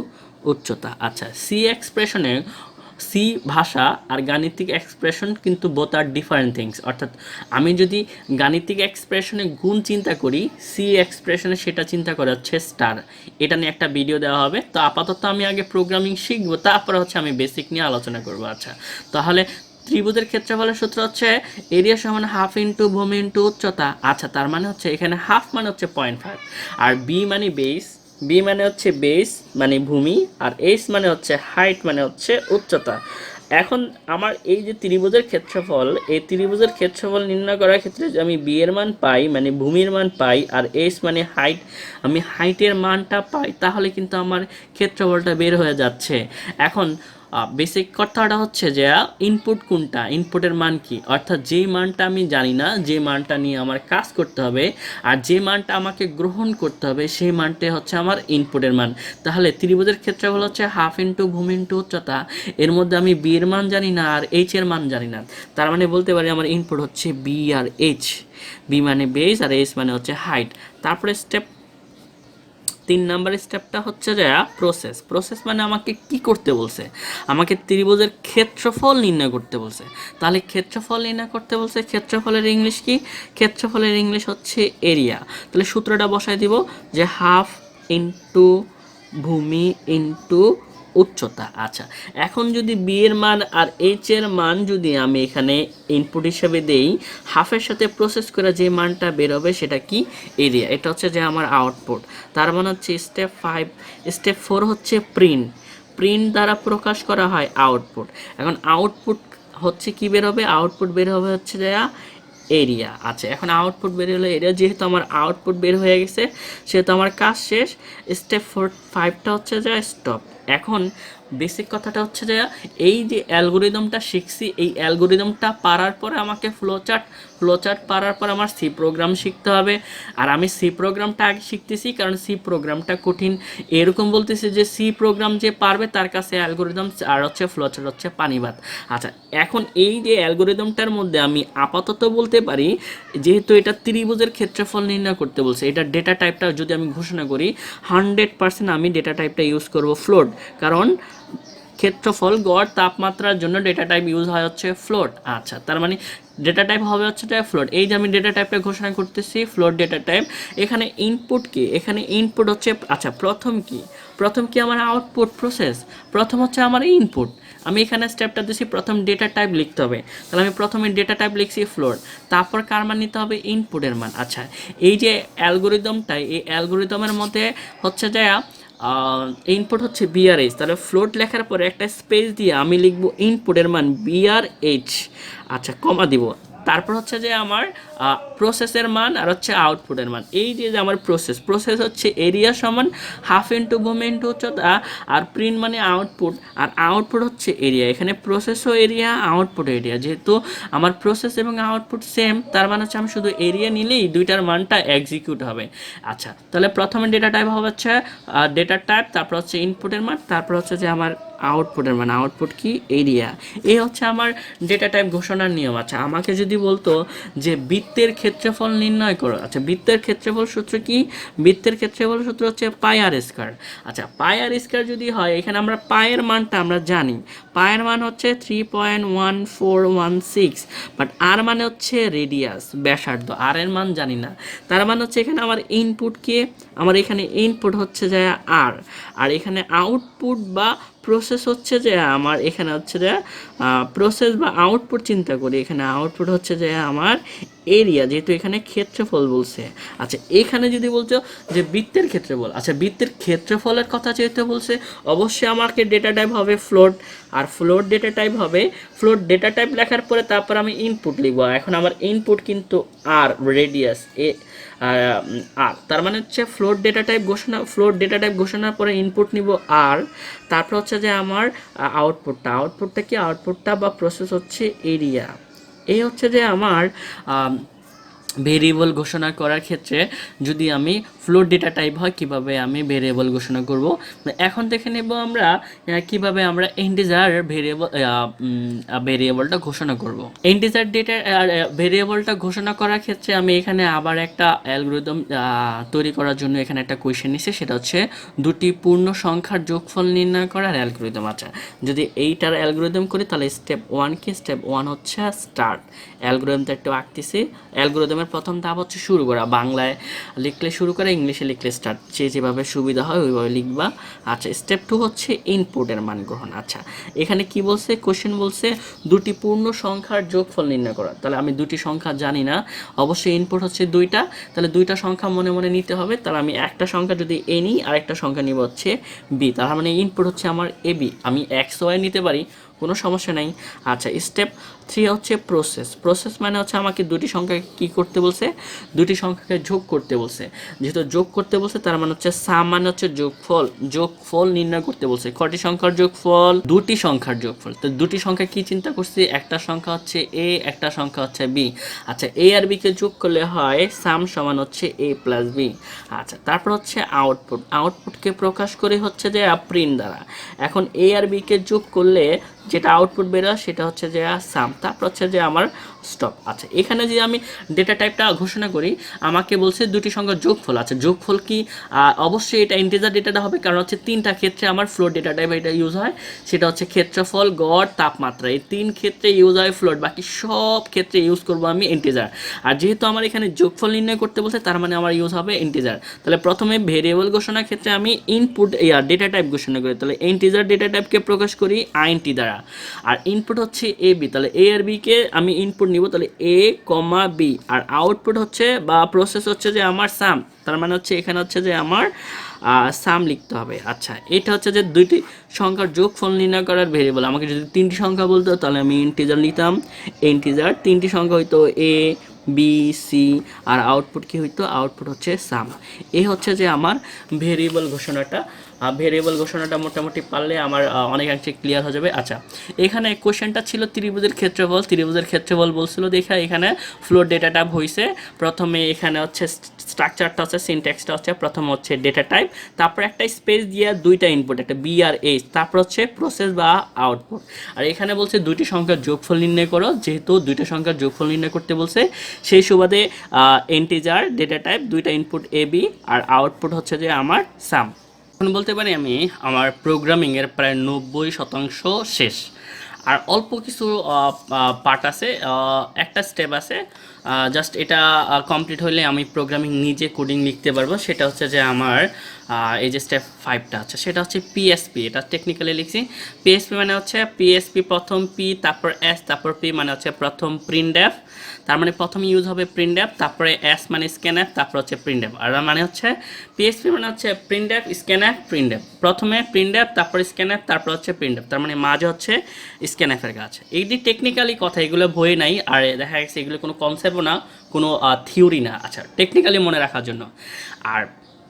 উচ্চতা। আচ্ছা, সি এক্সপ্রেশনে, সি ভাষা আর গাণিতিক এক্সপ্রেশন কিন্তু বোথ আর ডিফারেন্ট থিংস। অর্থাৎ আমি যদি গাণিতিক এক্সপ্রেশনে গুণ চিন্তা করি, সি এক্সপ্রেশনে সেটা চিন্তা করা হচ্ছে স্টার। এটা নিয়ে একটা ভিডিও দেওয়া হবে। তো আপাতত আমি আগে প্রোগ্রামিং শিখবো, তারপরে হচ্ছে আমি বেসিক নিয়ে আলোচনা করবো। আচ্ছা, তাহলে ত্রিভুজের ক্ষেত্রফলের সূত্র হচ্ছে এরিয়া সমান হাফ ইন্টু ভূমি ইন্টু উচ্চতা। আচ্ছা, তার মানে হচ্ছে এখানে হাফ মানে হচ্ছে 0.5, আর বি মানে বেস, বি মানে হচ্ছে বেস মানে ভূমি, আর এইচ মানে হচ্ছে হাইট মানে হচ্ছে উচ্চতা। এখন আমার এই যে ত্রিভুজের ক্ষেত্রফল, এই ত্রিভুজের ক্ষেত্রফল নির্ণয় করার ক্ষেত্রে যে আমি বি এর মান পাই মানে ভূমির মান পাই, আর এইচ মানে হাইট, আমি হাইটের মানটা পাই, তাহলে কিন্তু আমার ক্ষেত্রফলটা বের হয়ে যাচ্ছে। এখন বেসিক কথাটা হচ্ছে যে ইনপুট কোনটা, ইনপুটের মান কি, অর্থাৎ যেই মানটা আমি জানি না, যে মানটা নিয়ে আমার কাজ করতে হবে, আর যে মানটা আমাকে গ্রহণ করতে হবে, সেই মানটাই হচ্ছে আমার ইনপুটের মান। তাহলে ত্রিভুজের ক্ষেত্রফল হচ্ছে হাফ ইন্টু ভূমি ইন্টু উচ্চতা। এর মধ্যে আমি বি এর মান জানি না আর এইচ এর মান জানি না, তার মানে বলতে পারি আমার ইনপুট হচ্ছে বি আর এইচ। বি মানে বেস আর এইচ মানে হচ্ছে হাইট। তারপরে স্টেপ 3 নাম্বার স্টেপটা হচ্ছে যে প্রসেস। প্রসেস মানে আমাকে কি করতে বলছে? আমাকে ত্রিভুজের ক্ষেত্রফল নির্ণয় করতে বলছে। তাহলে ক্ষেত্রফল নির্ণয় করতে বলছে, ক্ষেত্রফলের ইংলিশ কি? ক্ষেত্রফলের ইংলিশ হচ্ছে এরিয়া। তাহলে সূত্রটা বসায় দিব যে হাফ ইন্টু ভূমি ইন্টু উচ্চতা। আচ্ছা, এখন যদি বি এর মান আর এইচ এর মান যদি আমি এখানে ইনপুট হিসেবে দেই, হাফের সাথে প্রসেস করে যে মানটা বের হবে সেটা কি? এরিয়া। এটা হচ্ছে যে আমার আউটপুট। তার মানে হচ্ছে স্টেপ 5। স্টেপ 4 হচ্ছে প্রিন্ট। প্রিন্ট দ্বারা প্রকাশ করা হয় আউটপুট। এখন আউটপুট হচ্ছে কি বের হবে? আউটপুট বের হবে হচ্ছে যে এরিয়া। আচ্ছা, এখন আউটপুট বের হলো এরিয়া। যেহেতু আমার আউটপুট বের হয়ে গেছে সেহেতু আমার কাজ শেষ। স্টেপ 5টা হচ্ছে যে স্টপ। এখন বেসিক কথাটা হচ্ছে যে এই যে অ্যালগোরিদমটা শিখছি, এই অ্যালগোরিদমটা পারার পরে আমাকে ফ্লোচার্ট পারার পর আমার সি প্রোগ্রাম শিখতে হবে। আর আমি সি প্রোগ্রামটা আগে শিখতেছি কারণ সি প্রোগ্রামটা কঠিন, এরকম বলতেছি যে সি প্রোগ্রাম যে পারবে তার কাছে অ্যালগোরিদম আর হচ্ছে ফ্লোচার্ট হচ্ছে পানি ভাত। আচ্ছা, এখন এই যে অ্যালগোরিদমটার মধ্যে আমি আপাতত বলতে পারি, যেহেতু এটা ত্রিভুজের ক্ষেত্রফল নির্ণয় করতে বলছে, এটা ডেটা টাইপটা যদি আমি ঘোষণা করি 100% আমি ডেটা টাইপটা ইউজ করব ফ্লোট, কারণ ক্ষেত্রফল গড় তাপমাত্রার জন্য ডেটা টাইপ ইউজ হয় হচ্ছে ফ্লোট। আচ্ছা, তার মানে ডেটা টাইপ হবে হচ্ছে ফ্লোট। এই যে আমি ডেটা টাইপটা ঘোষণা করতেছি ফ্লোট ডেটা টাইপ। এখানে ইনপুট কি, এখানে ইনপুট হচ্ছে, আচ্ছা প্রথম কি আমার আউটপুট প্রসেস, প্রথম হচ্ছে আমার ইনপুট। আমি এখানে স্টেপটা দিচ্ছি প্রথম ডেটা টাইপ লিখতে হবে, তাহলে আমি প্রথমে ডেটা টাইপ লিখছি ফ্লোট, তারপর কার মান নিতে হবে, ইনপুটের মান। আচ্ছা, এই যে অ্যালগোরিদমটাই, এই অ্যালগোরিদমের মধ্যে হচ্ছে যে ইনপুট হচ্ছে বিআরএইচ, তাহলে ফ্লোট লেখার পরে একটা স্পেস দিয়ে আমি লিখবো ইনপুটের মান বিআরএইচ, আচ্ছা কমা দিব। তারপর হচ্ছে যে আমার প্রসেসের মান আর হচ্ছে আউটপুটের মান। এই যে আমার প্রসেস হচ্ছে এরিয়া সমান হাফ ইন্টু ভূমি ইন্টু উচ্চতা, আর প্রিন্ট মানে আউটপুট, আর আউটপুট হচ্ছে এরিয়া। এখানে প্রসেসও এরিয়া, আউটপুট এরিয়া, যেহেতু আমার প্রসেস এবং আউটপুট সেম, তার মানে হচ্ছে আমি শুধু এরিয়া নিলেই দুইটার মানটা এক্সিকিউট হবে। আচ্ছা, তাহলে প্রথমে ডেটা টাইপ হবে হচ্ছে ডেটা টাইপ, তারপর হচ্ছে ইনপুটের মান, তারপর হচ্ছে যে আমার আউটপুটের মান, আউটপুট কি এরিয়া। এই হচ্ছে আমার ডেটা টাইপ ঘোষণার নিয়ম। আচ্ছা, আমাকে যদি বলতো যে বৃত্তের ক্ষেত্রফল নির্ণয় করো, আচ্ছা বৃত্তের ক্ষেত্রফল সূত্র কি, বৃত্তের ক্ষেত্রফল সূত্র হচ্ছে পাই আর স্কয়ার। আচ্ছা, পাই আর স্কয়ার যদি হয়, এখানে আমরা পায়ের মানটা আমরা জানি, পায়ের মান হচ্ছে 3.1416, বাট আর মানে হচ্ছে রেডিয়াস ব্যাসার্ধ, আর এর মান জানি না। তার মানে হচ্ছে এখানে আমার ইনপুট কে, আমার এখানে ইনপুট হচ্ছে যে আর এখানে আউটপুট বা প্রসেস হচ্ছে যে আমার, এখানে হচ্ছে যে প্রসেস বা আউটপুট চিন্তা করি, এখানে আউটপুট হচ্ছে যে আমার এরিয়া, যেহেতু এখানে ক্ষেত্রফল বলছে। আচ্ছা, এখানে যদি বলছো যে বৃত্তের ক্ষেত্রফল, আচ্ছা বৃত্তের ক্ষেত্রফলের কথা যেহেতু বলছে, অবশ্যই আমাকে ডেটা টাইপ হবে ফ্লোট, আর ফ্লোট ডেটা টাইপ হবে, ফ্লোট ডেটা টাইপ লেখার পরে তারপর আমি ইনপুট লিখবো। এখন আমার ইনপুট কিন্তু আর রেডিয়াস আর, তার মানে হচ্ছে ফ্লোট ডেটা টাইপ ঘোষণার পরে ইনপুট নিব আর, তারপর হচ্ছে যে আমার আউটপুটটা কি, আউটপুটটা বা প্রসেস হচ্ছে এরিয়া। এই হচ্ছে যে আমার ভেরিয়েবল ঘোষণা করার ক্ষেত্রে যদি আমি ফ্লোট ডেটা টাইপ হয় কিভাবে আমি ভেরিয়েবল ঘোষণা করব। এখন দেখে নেব আমরা কিভাবে আমরা ইন্টিজার ভেরিয়েবলটা ঘোষণা করব। ইন্টিজার ডেটা ভেরিয়েবলটা ঘোষণা করার ক্ষেত্রে আমি এখানে আবার একটা অ্যালগরিদম তৈরি করার জন্য এখানে একটা কোয়েশ্চেন নিচ্ছে, সেটা হচ্ছে দুটি পূর্ণ সংখ্যার যোগফল নির্ণয় করার অ্যালগরিদম। আচ্ছা, যদি এইটার অ্যালগরিদম করি তাহলে স্টেপ 1 কি, স্টেপ 1 হচ্ছে স্টার্ট। অ্যালগরিদমটা একটু আঁকতেছি। অ্যালগরিদমের প্রথম ধাপ হচ্ছে শুরু করা, বাংলায় লিখলে শুরু করে, ইংলিশে লিখলে স্টার্ট, যেভাবে সুবিধা হয় ওইভাবে লিখবা। আচ্ছা, স্টেপ 2 হচ্ছে ইনপুটের মান গ্রহণ। আচ্ছা, এখানে কি বলছে, কোশ্চেন বলছে দুটি পূর্ণ সংখ্যার যোগফল নির্ণয় করা, তাহলে আমি দুটি সংখ্যা জানি না, অবশ্যই ইনপুট হচ্ছে দুইটা, তাহলে দুইটা সংখ্যা মনে মনে নিতে হবে। তাহলে আমি একটা সংখ্যা যদি এ নিই আর একটা সংখ্যা নিব হচ্ছে বি, তার মানে ইনপুট হচ্ছে আমার এ বি, আমি এক্স ওয়াই নিতে পারি, কোনো সমস্যা নাই। আচ্ছা, স্টেপ 3 হচ্ছে প্রসেস মানে হচ্ছে আমাকে দুটি সংখ্যাকে কী করতে বলছে, দুটি সংখ্যাকে যোগ করতে বলছে। যেহেতু যোগ করতে বলছে তার মানে হচ্ছে সাম মানে হচ্ছে যোগফল নির্ণয় করতে বলছে। কটি সংখ্যার যোগফল, দুটি সংখ্যার যোগফল। তো দুটি সংখ্যা কি চিন্তা করছি, একটা সংখ্যা হচ্ছে এ, একটা সংখ্যা হচ্ছে বি। আচ্ছা, এ আর বিকে যোগ করলে হয় সাম সমান হচ্ছে এ প্লাস বি। আচ্ছা, তারপর হচ্ছে আউটপুটকে প্রকাশ করে হচ্ছে যে প্রিন্ট দ্বারা। এখন এ আর বিকে যোগ করলে যেটা আউটপুট বেরোয় সেটা হচ্ছে যে সাম, তারপর হচ্ছে যে আমার স্টপ। আচ্ছা, এখানে যে আমি ডেটা টাইপটা ঘোষণা করি, আমাকে বলছে দুটি সংখ্যার যোগফল। আচ্ছা, যোগফল কি, অবশ্যই এটা ইন্টিজার ডেটাটা হবে, কারণ হচ্ছে তিনটা ক্ষেত্রে আমার ফ্লোট ডেটা টাইপ এটা ইউজ হয়, সেটা হচ্ছে ক্ষেত্রফল, গড়, তাপমাত্রা, এই তিন ক্ষেত্রে ইউজ হয় ফ্লোট, বাকি সব ক্ষেত্রে ইউজ করবো আমি ইন্টিজার। আর যেহেতু আমার এখানে যোগফল নির্ণয় করতে বলছে তার মানে আমার ইউজ হবে ইন্টিজার। তাহলে প্রথমে ভেরিয়েবল ঘোষণার ক্ষেত্রে আমি ইনপুট ডেটা টাইপ ঘোষণা করি, তাহলে ইন্টিজার ডেটা টাইপকে প্রকাশ করি আইএনটি দ্বারা। আর ইনপুট হচ্ছে এ বি, তাহলে এ আর বিকে আমি ইনপুট নিব, তাহলে এ কমা বি, আর আউটপুট হচ্ছে বা প্রসেস হচ্ছে যে আমার সাম, তার মানে হচ্ছে এখানে হচ্ছে যে আমার সাম লিখতে হবে। আচ্ছা, এটা হচ্ছে যে দুইটি সংখ্যার যোগফল নির্ণয় করার ভেরিয়েবল। আমাকে যদি তিনটি সংখ্যা বলতো তাহলে আমি ইন্টিজার নিতাম, ইন্টিজার তিনটি সংখ্যা হইতো A B C, R output কি হইতো, আউটপুট হচ্ছে সাম। এই হচ্ছে যে আমার ভেরিয়েবল ঘোষণাটা। ভেরিয়েবল ঘোষণাটা মোটামুটি পারলে আমার অনেকাংশে ক্লিয়ার হয়ে যাবে। আচ্ছা, এখানে কোশ্চেনটা ছিল ত্রিভুজের ক্ষেত্রফল। ত্রিভুজের ক্ষেত্রফল বলছিল দেখা, এখানে ফ্লোর ডেটা টাইপ হয়েছে। প্রথমে এখানে হচ্ছে স্ট্রাকচারটা হচ্ছে, সিনট্যাক্সটা হচ্ছে, প্রথম হচ্ছে ডেটা টাইপ, তারপর একটা স্পেস দিয়ে দুইটা ইনপুট, একটা বি আর এইচ, তারপর হচ্ছে প্রসেস বা আউটপুট। আর এখানে বলছে দুইটি সংখ্যার যোগফল নির্ণয় করো, যেহেতু দুইটা সংখ্যার যোগফল নির্ণয় করতে বলছে সেই সুবাদে ইন্টিজার ডেটা টাইপ, দুইটা input A B, R output হচ্ছে যে আমার সাম। এখন বলতে পারি আমি আমার প্রোগ্রামিংয়ের প্রায় 90% শেষ। আর অল্প কিছু পার্ট আছে, একটা স্টেপ আছে, জাস্ট এটা কমপ্লিট হলে আমি প্রোগ্রামিং নিজে কোডিং লিখতে পারবো। সেটা হচ্ছে যে আমার এই যে স্টেপ 5টা আছে, সেটা হচ্ছে পিএসপি। এটা টেকনিক্যালি লিখছি। পিএসপি মানে হচ্ছে পিএসপি প্রথম পি, তারপর এস, তারপর পি মানে হচ্ছে প্রথম প্রিন্টএফ, তার মানে প্রথম ইউজ হবে প্রিন্টএফ, তারপরে এস মানে স্ক্যানএফ, তারপর হচ্ছে প্রিন্টএফ। আর মানে হচ্ছে পিএসপি মানে হচ্ছে প্রিন্টএফ স্ক্যানএফ প্রিন্টএফ, প্রথমে প্রিন্টএফ, তারপর স্ক্যানএফ, তারপর হচ্ছে প্রিন্টএফ, তার মানে মাঝে হচ্ছে স্ক্যানএফের কাজ। এইটি টেকনিক্যালি কথা, এগুলো বই নাই, আর দেখা গেছে এগুলো কোনো কনসেপ্টও না, কোনো থিওরি না। আচ্ছা, টেকনিক্যালি মনে রাখার জন্য। আর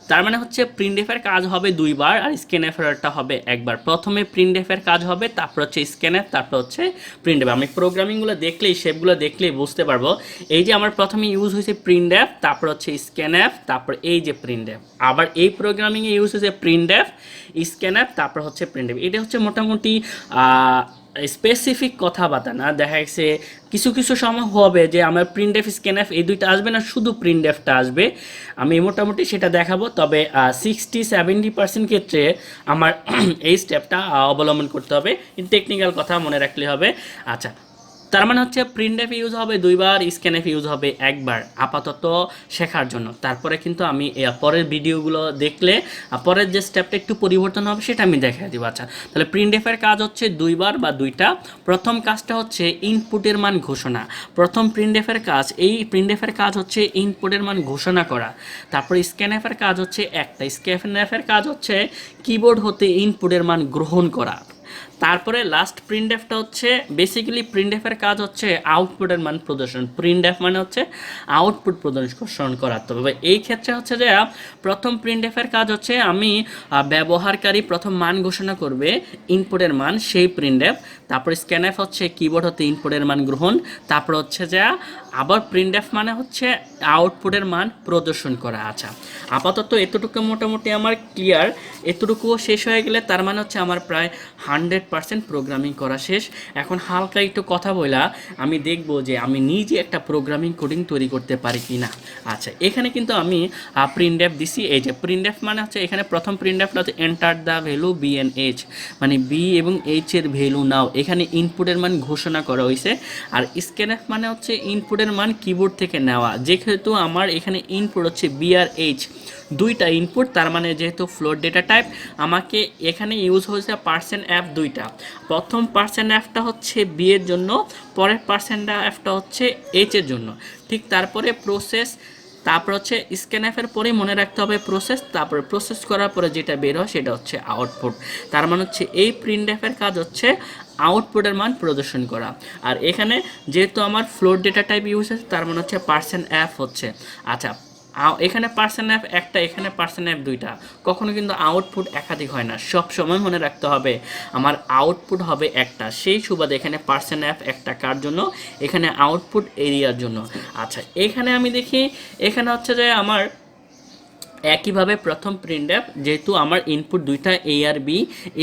তার মানে হচ্ছে প্রিন্টএফের কাজ হবে দুইবার, আর স্ক্যানএফেরটা হবে একবার। প্রথমে প্রিন্টএফের কাজ হবে, তারপর হচ্ছে স্ক্যানএফ, তারপর হচ্ছে প্রিন্টএফ। আমি প্রোগ্রামিংগুলো দেখলেই, শেপগুলো দেখলেই বুঝতে পারবো। এই যে আমার প্রথমে ইউজ হয়েছে প্রিন্টএফ, তারপর হচ্ছে স্ক্যানএফ, তারপর এই যে প্রিন্টএফ। আবার এই প্রোগ্রামিংয়ে ইউজ হয়েছে প্রিন্টএফ, স্ক্যানএফ, তারপর হচ্ছে প্রিন্টএফ। এটা হচ্ছে মোটামুটি স্পেসিফিক কথাবার্তা না। দেখা গেছে কিছু কিছু সময় হবে যে আমার প্রিন্টএফ স্ক্যানএফ এই দুইটা আসবে না, শুধু প্রিন্টএফটা আসবে। আমি মোটামুটি সেটা দেখাবো, তবে 60-70% ক্ষেত্রে আমার এই স্টেপটা অবলম্বন করতে হবে। টেকনিক্যাল কথা মনে রাখলে হবে। আচ্ছা, তার মানে হচ্ছে প্রিন্টএফ ইউজ হবে দুইবার, স্ক্যানএফ ইউজ হবে একবার, আপাতত শেখার জন্য। তারপরে কিন্তু আমি পরের ভিডিওগুলো দেখলে পরের যে স্টেপটা একটু পরিবর্তন হবে সেটা আমি দেখাই দিব। আচ্ছা, তাহলে প্রিন্টএফের কাজ হচ্ছে দুইবার বা দুইটা। প্রথম কাজটা হচ্ছে ইনপুটের মান ঘোষণা। প্রথম প্রিন্টএফের কাজ, এই প্রিন্টএফের কাজ হচ্ছে ইনপুটের মান ঘোষণা করা। তারপর স্ক্যানএফের কাজ হচ্ছে একটা, স্ক্যানএফের কাজ হচ্ছে কিবোর্ড হতে ইনপুটের মান গ্রহণ করা। তারপরে লাস্ট প্রিন্টএফটা হচ্ছে বেসিক্যালি প্রিন্টএফের কাজ হচ্ছে আউটপুটের মান প্রদর্শন। প্রিন্টএফ মানে হচ্ছে আউটপুট প্রদর্শন করা। তবে এই ক্ষেত্রে হচ্ছে যে প্রথম প্রিন্টএফের কাজ হচ্ছে আমি ব্যবহারকারী প্রথম মান ঘোষণা করবে ইনপুটের মান, সেই প্রিন্টএফ। তারপর স্ক্যানএফ হচ্ছে কিবোর্ড হতে ইনপুটের মান গ্রহণ। তারপর হচ্ছে যে আবার প্রিন্টএফ মানে হচ্ছে আউটপুটের মান প্রদর্শন করা। আচ্ছা, আপাতত এতটুকু মোটামুটি আমার ক্লিয়ার। এতটুকুও শেষ হয়ে গেলে তার মানে হচ্ছে আমার প্রায় 100% প্রোগ্রামিং করা শেষ। এখন হালকা একটু কথা বলা আমি দেখব যে আমি নিজে একটা প্রোগ্রামিং কোডিং তৈরি করতে পারি কি না। আচ্ছা, এখানে কিন্তু আমি প্রিন্টএফ দিছি। এই যে প্রিন্টএফ মানে হচ্ছে এখানে প্রথম প্রিন্টএফটা হচ্ছে enter the value B and H, মানে বি এবং এইচ এর ভ্যালু নাও। এখানে ইনপুটের মান ঘোষণা করা হয়েছে। আর স্ক্যানএফ মানে হচ্ছে ইনপুটের মান কিবোর্ড থেকে নেওয়া। যেহেতু আমার এখানে ইনপুট হচ্ছে বি আর এইচ, দুইটা ইনপুট, তার মানে যেহেতু ফ্লোট ডেটা টাইপ, আমাকে এখানে ইউজ হয়েছে %f দুইটা। প্রথম %fটা হচ্ছে বি এর জন্য, পরের %fটা হচ্ছে এইচ এর জন্য। ঠিক তারপরে প্রসেস, তারপর হচ্ছে স্ক্যানএফের পরে মনে রাখতে হবে প্রসেস, তারপরে প্রসেস করার পরে যেটা বের হয় সেটা হচ্ছে আউটপুট। তার মানে হচ্ছে এই প্রিন্টএফের কাজ হচ্ছে আউটপুটের মান প্রদর্শন করা। আর এখানে যেহেতু আমার ফ্লোট ডেটা টাইপ ইউজ হচ্ছে, তার মানে হচ্ছে %f হচ্ছে। আচ্ছা, এখানে %f একটা, এখানে %f দুইটা, কখনো কিন্তু আউটপুট একাধিক হয় না। সব সময় মনে রাখতে হবে আমার আউটপুট হবে একটা। সেই সুবাদে এখানে %f একটা কার জন্য, এখানে আউটপুট এরিয়ার জন্য। আচ্ছা, এখানে আমি দেখি এখানে হচ্ছে যে আমার একইভাবে প্রথম প্রিন্টএফ, যেহেতু আমার ইনপুট দুইটা এ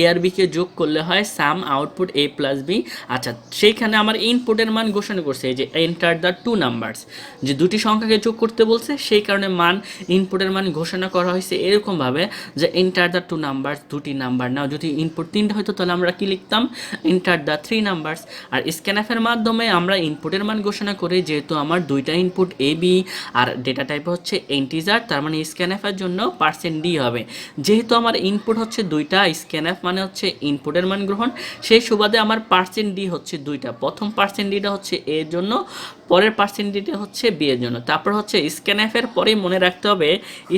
আর বিকে যোগ করলে হয় সাম আউটপুট এ প্লাস বি। আচ্ছা, সেইখানে আমার ইনপুটের মান ঘোষণা করছে এই যে এন্টার দ্য টু নাম্বারস, যে দুটি সংখ্যাকে যোগ করতে বলছে, সেই কারণে মান ইনপুটের মান ঘোষণা করা হয়েছে এরকমভাবে যে এন্টার দ্য টু নাম্বারস, দুটি নাম্বার নাও। যদি ইনপুট তিনটা হতো তাহলে আমরা কি লিখতাম, এন্টার দ্য থ্রি নাম্বারস। আর স্ক্যানএফের মাধ্যমে আমরা ইনপুটের মান ঘোষণা করি, যেহেতু আমার দুইটা input A B R data type হচ্ছে ইন্টিজার, তার মানে স্ক্যানএফ জন্য %d হবে। যেহেতু আমার ইনপুট হচ্ছে দুইটা, স্ক্যানএফ মানে হচ্ছে ইনপুটের মান গ্রহণ, সেই সুবাদে আমার %d হচ্ছে দুইটা। প্রথম %dটা হচ্ছে এর জন্য, পরের পার্সেন্টেজটা হচ্ছে বি এর জন্য। তারপর হচ্ছে স্ক্যানএফ এর পরেই মনে রাখতে হবে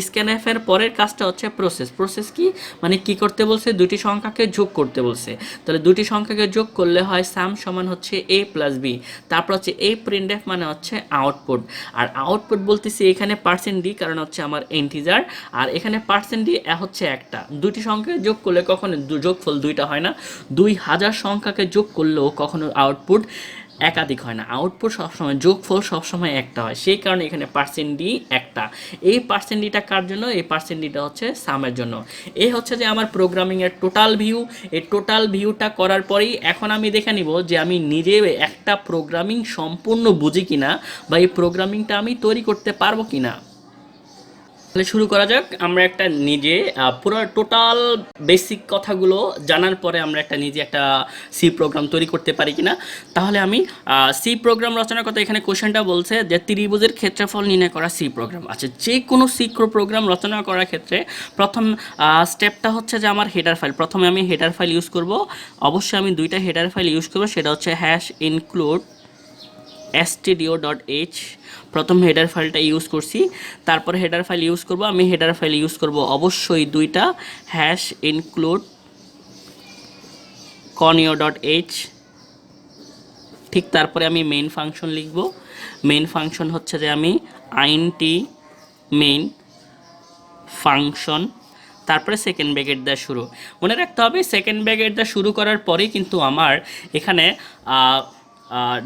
স্ক্যানএফ এর পরের কাজটা হচ্ছে প্রসেস। প্রসেস কি মানে কি করতে বলছে, দুটি সংখ্যাকে যোগ করতে বলছে। তাহলে দুটি সংখ্যাকে যোগ করলে হয় সাম সমান হচ্ছে এ প্লাস বি। তারপর হচ্ছে এই প্রিন্টএফ মানে হচ্ছে আউটপুট। আর আউটপুট বলতেছি এখানে পার্সেন্ট ডি, কারণ হচ্ছে আমার ইন্টিজার, আর এখানে পার্সেন্ট ডি হচ্ছে একটা। দুটি সংখ্যাকে যোগ করলে কখনো যোগফল দুইটা হয় না, 2000 সংখ্যাকে যোগ করলেও কখনো আউটপুট একাধিক হয় না, আউটপুট সবসময় যোগফল সবসময় একটা হয়। সেই কারণে এখানে পার্সেন্ট ডি একটা। এই পার্সেন্ট ডিটা কার জন্য, এই পার্সেন্ট ডিটা হচ্ছে সামের জন্য। এই হচ্ছে যে আমার প্রোগ্রামিংয়ের টোটাল ভিউ। এই টোটাল ভিউটা করার পরেই এখন আমি দেখে নিব যে আমি নিজে একটা প্রোগ্রামিং সম্পূর্ণ বুঝি কিনা, বা এই প্রোগ্রামিংটা আমি তৈরি করতে পারবো কিনা। তাহলে শুরু করা যাক। আমরা একটা নিজে পুরো টোটাল বেসিক কথাগুলো জানার পরে আমরা নিজে একটা সি প্রোগ্রাম তৈরি করতে পারি কিনা। তাহলে আমি সি প্রোগ্রাম রচনার কথা, এখানে কোশ্চেনটা বলছে যে ত্রিভুজের ক্ষেত্রফল নির্ণয় করা সি প্রোগ্রাম। আচ্ছা, যে কোনো সি প্রোগ্রাম রচনা করার ক্ষেত্রে প্রথম স্টেপটা হচ্ছে যে আমার হেডার ফাইল। প্রথমে আমি হেডার ফাইল ইউজ করব। অবশ্যই আমি দুইটা হেডার ফাইল ইউজ করব, সেটা হচ্ছে #include stdio.h। প্রথম হেডার ফাইলটা ইউজ করছি, তারপর হেডার ফাইল ইউজ করব। আমি হেডার ফাইল ইউজ করব অবশ্যই দুইটা, #include conio.h। ঠিক তারপরে আমি মেইন ফাংশন লিখব। মেইন ফাংশন হচ্ছে যে আমি int মেইন ফাংশন, তারপরে সেকেন্ড ব্র্যাকেট দিয়ে শুরু। মনে রাখতে হবে সেকেন্ড ব্র্যাকেট দিয়ে শুরু করার পরেই কিন্তু আমার এখানে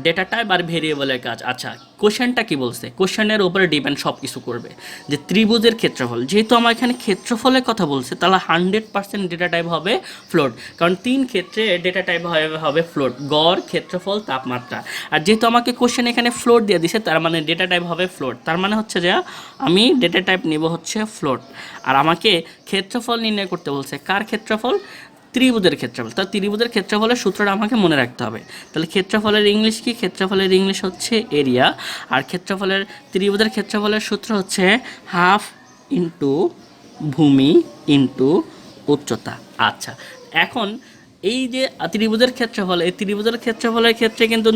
ডেটা টাইপ আর ভেরিয়েবলের কাজ। আচ্ছা, কোশ্চেনটা কি বলছে, কোশ্চেনের উপরে ডিপেন্ড সব কিছু করবে যে ত্রিভুজের ক্ষেত্রফল। যেহেতু আমার এখানে ক্ষেত্রফলের কথা বলছে, তাহলে 100% ডেটা টাইপ হবে ফ্লোট, কারণ 3 ক্ষেত্রে ডেটা টাইপ হবে ফ্লোট, গড়, ক্ষেত্রফল, তাপমাত্রা। আর যেহেতু আমাকে কোশ্চেন এখানে ফ্লোট দিয়ে দিছে, তার মানে ডেটা টাইপ হবে ফ্লোট। তার মানে হচ্ছে যে আমি ডেটা টাইপ নেব হচ্ছে ফ্লোট। আর আমাকে ক্ষেত্রফল নির্ণয় করতে বলছে, কার ক্ষেত্রফল, ত্রিভুজের ক্ষেত্রফল। তার ত্রিভুজের ক্ষেত্রফলের সূত্রটা আমাকে মনে রাখতে হবে। তাহলে ক্ষেত্রফলের ইংলিশ কি, ক্ষেত্রফলের ইংলিশ হচ্ছে এরিয়া। আর ক্ষেত্রফলের ত্রিভুজের ক্ষেত্রফলের সূত্র হচ্ছে হাফ ইন্টু ভূমি ইন্টু উচ্চতা। আচ্ছা, এখন এই যে ত্রিভুজের ক্ষেত্রফল, এই ত্রিভুজের ক্ষেত্রফলের ক্ষেত্রে কিন্তু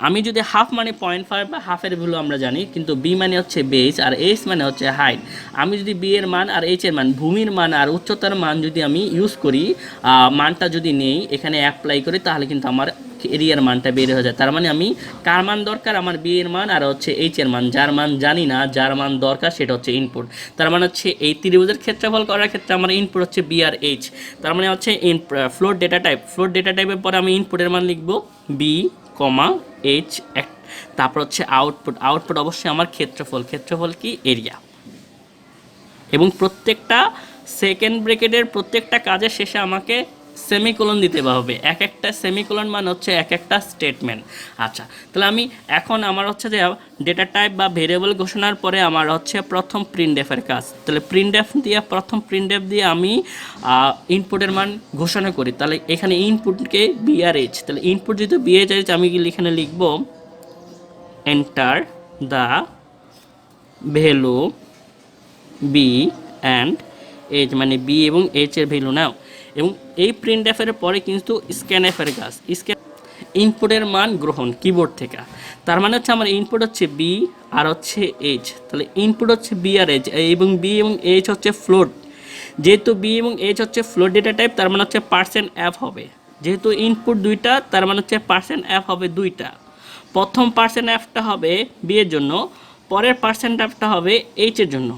আমি যদি হাফ মানে 0.5 বা হাফের ভ্যালু আমরা জানি, কিন্তু বি মানে হচ্ছে বেস আর এইচ মানে হচ্ছে হাইট। আমি যদি বি এর মান আর এইচ এর মান, ভূমির মান আর উচ্চতার মান যদি আমি ইউজ করি, মানটা যদি নেই এখানে অ্যাপ্লাই করি, তাহলে কিন্তু আমার এরিয়ার মানটা বের হয়ে যায়। তার মানে আমি কার মান দরকার, আমার বি এর মান আর হচ্ছে এইচ এর মান, যার মান জানি না, যার মান দরকার সেটা হচ্ছে ইনপুট। তার মানে হচ্ছে এই ত্রিভুজের ক্ষেত্রফল করার ক্ষেত্রে আমার ইনপুট হচ্ছে বি আর এইচ। তার মানে হচ্ছে float data type. Float data টাইপের পরে আমি ইনপুটের মান লিখব বি, এইচ, তারপর হচ্ছে আউটপুট। আউটপুট অবশ্যই আমার ক্ষেত্রফল। ক্ষেত্রফল কি, এরিয়া। এবং প্রত্যেকটা সেকেন্ড ব্র্যাকেটের প্রত্যেকটা কাজের শেষে আমাকে সেমিকোলন দিতে হবে। এক একটা সেমিকোলন মানে হচ্ছে এক একটা স্টেটমেন্ট। আচ্ছা, তাহলে আমি এখন আমার হচ্ছে যে ডেটা টাইপ বা ভেরিয়েবল ঘোষণার পরে আমার হচ্ছে প্রথম প্রিন্টএফের কাজ। তাহলে প্রথম প্রিন্টএফ দিয়ে আমি ইনপুটের মান ঘোষণা করি। তাহলে এখানে ইনপুটকে বিআরএইচ, তাহলে ইনপুট যেহেতু বিআরএইচ, আমি এখানে লিখব enter the value B and H, মানে বি এবং এইচ এর ভ্যালু নাও। এবং এই প্রিন্টএফের পরে কিন্তু স্ক্যানএফের কাজ। ইনপুটের মান গ্রহণ কিবোর্ড থেকে। তার মানে হচ্ছে আমার ইনপুট হচ্ছে বি আর হচ্ছে এইচ। তাহলে ইনপুট হচ্ছে বি আর এইচ, এবং বি এবং এইচ হচ্ছে ফ্লোট। যেহেতু বি এবং এইচ হচ্ছে ফ্লোট ডেটা টাইপ, তার মানে হচ্ছে %f হবে। যেহেতু ইনপুট দুইটা, তার মানে হচ্ছে %f হবে দুইটা। প্রথম %fটা হবে বি এর জন্য, পরের %fটা হবে এইচ এর জন্য।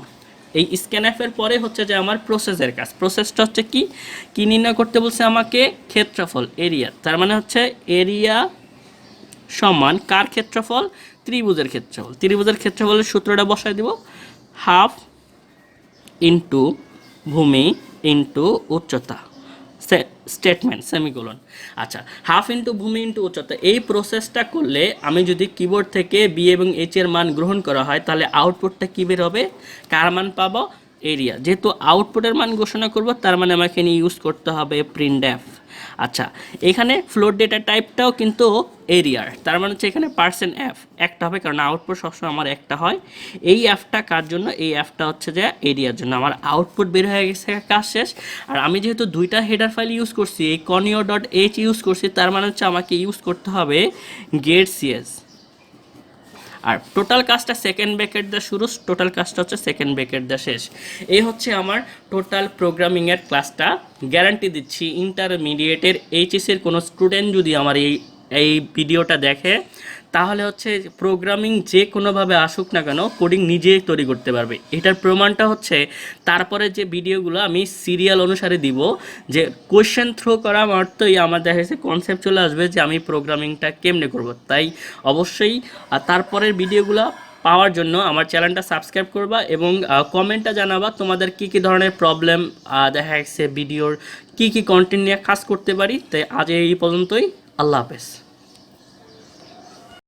এই স্ক্যানএফের পরে হচ্ছে যে আমার প্রসেসের কাজ। প্রসেসটা হচ্ছে কি নির্ণয় করতে বলছে আমাকে, ক্ষেত্রফল, এরিয়া। তার মানে হচ্ছে এরিয়া সমান কার ক্ষেত্রফল, ত্রিভুজের ক্ষেত্রফল। ত্রিভুজের ক্ষেত্রফলের সূত্রটা বসাই দেব, হাফ ইন্টু ভূমি ইন্টু উচ্চতা, স্টেটমেন্ট, সেমিকোলন। আচ্ছা, হাফ ইন্টু ভূমি ইন্টু উচ্চতা। এই প্রসেসটা করলে আমি যদি কিবোর্ড থেকে বি এবং এইচ এর মান গ্রহণ করা হয়, তাহলে আউটপুটটা কী বের হবে, কার মান পাবো, এরিয়া। যেহেতু আউটপুটের মান ঘোষণা করব, তার মানে আমাকে এখানে ইউজ করতে হবে প্রিন্টএফ। আচ্ছা, এখানে ফ্লোট ডেটা টাইপটাও কিন্তু এরিয়ার, তার মানে হচ্ছে এখানে %f একটা হবে, কারণ আউটপুট সবসময় আমার একটা হয়। এই অ্যাপটা কার জন্য, এই অ্যাপটা হচ্ছে যে এরিয়ার জন্য। আমার আউটপুট বের হয়ে গেছে, কাজ শেষ। আর আমি যেহেতু দুইটা হেডার ফাইল ইউজ করছি, এই conio.h ইউজ করছি, তার মানে হচ্ছে আমাকে ইউজ করতে হবে get cs। আর টোটাল কাজটা সেকেন্ড ব্র্যাকেট দিয়ে শুরু, টোটাল কাজটা হচ্ছে সেকেন্ড ব্র্যাকেট দিয়ে শেষ। এই হচ্ছে আমার টোটাল প্রোগ্রামিংয়ের ক্লাসটা। গ্যারান্টি দিচ্ছি ইন্টারমিডিয়েটের এইচএসের কোনো স্টুডেন্ট যদি আমার এই ভিডিওটা দেখে তাহলে হচ্ছে প্রোগ্রামিং যে কোনোভাবে আসুক না কেন কোডিং নিজেই তৈরি করতে পারবে। এটার প্রমাণটা হচ্ছে তারপরে যে ভিডিওগুলো আমি সিরিয়াল অনুসারে দিব, যে কোয়েশ্চেন থ্রো করা মাত্রই আমার দেখা যাচ্ছে কনসেপ্ট চলে আসবে যে আমি প্রোগ্রামিংটা কেমনে করব। তাই অবশ্যই তারপরের ভিডিওগুলো পাওয়ার জন্য আমার চ্যানেলটা সাবস্ক্রাইব করবা এবং কমেন্টটা জানাবা তোমাদের কী কী ধরনের প্রবলেম দেখা যাচ্ছে ভিডিওর কী কী কন্টেন্ট নিয়ে কাজ করতে পারি। তাই আজ এই পর্যন্তই, আল্লাহ হাফেজ।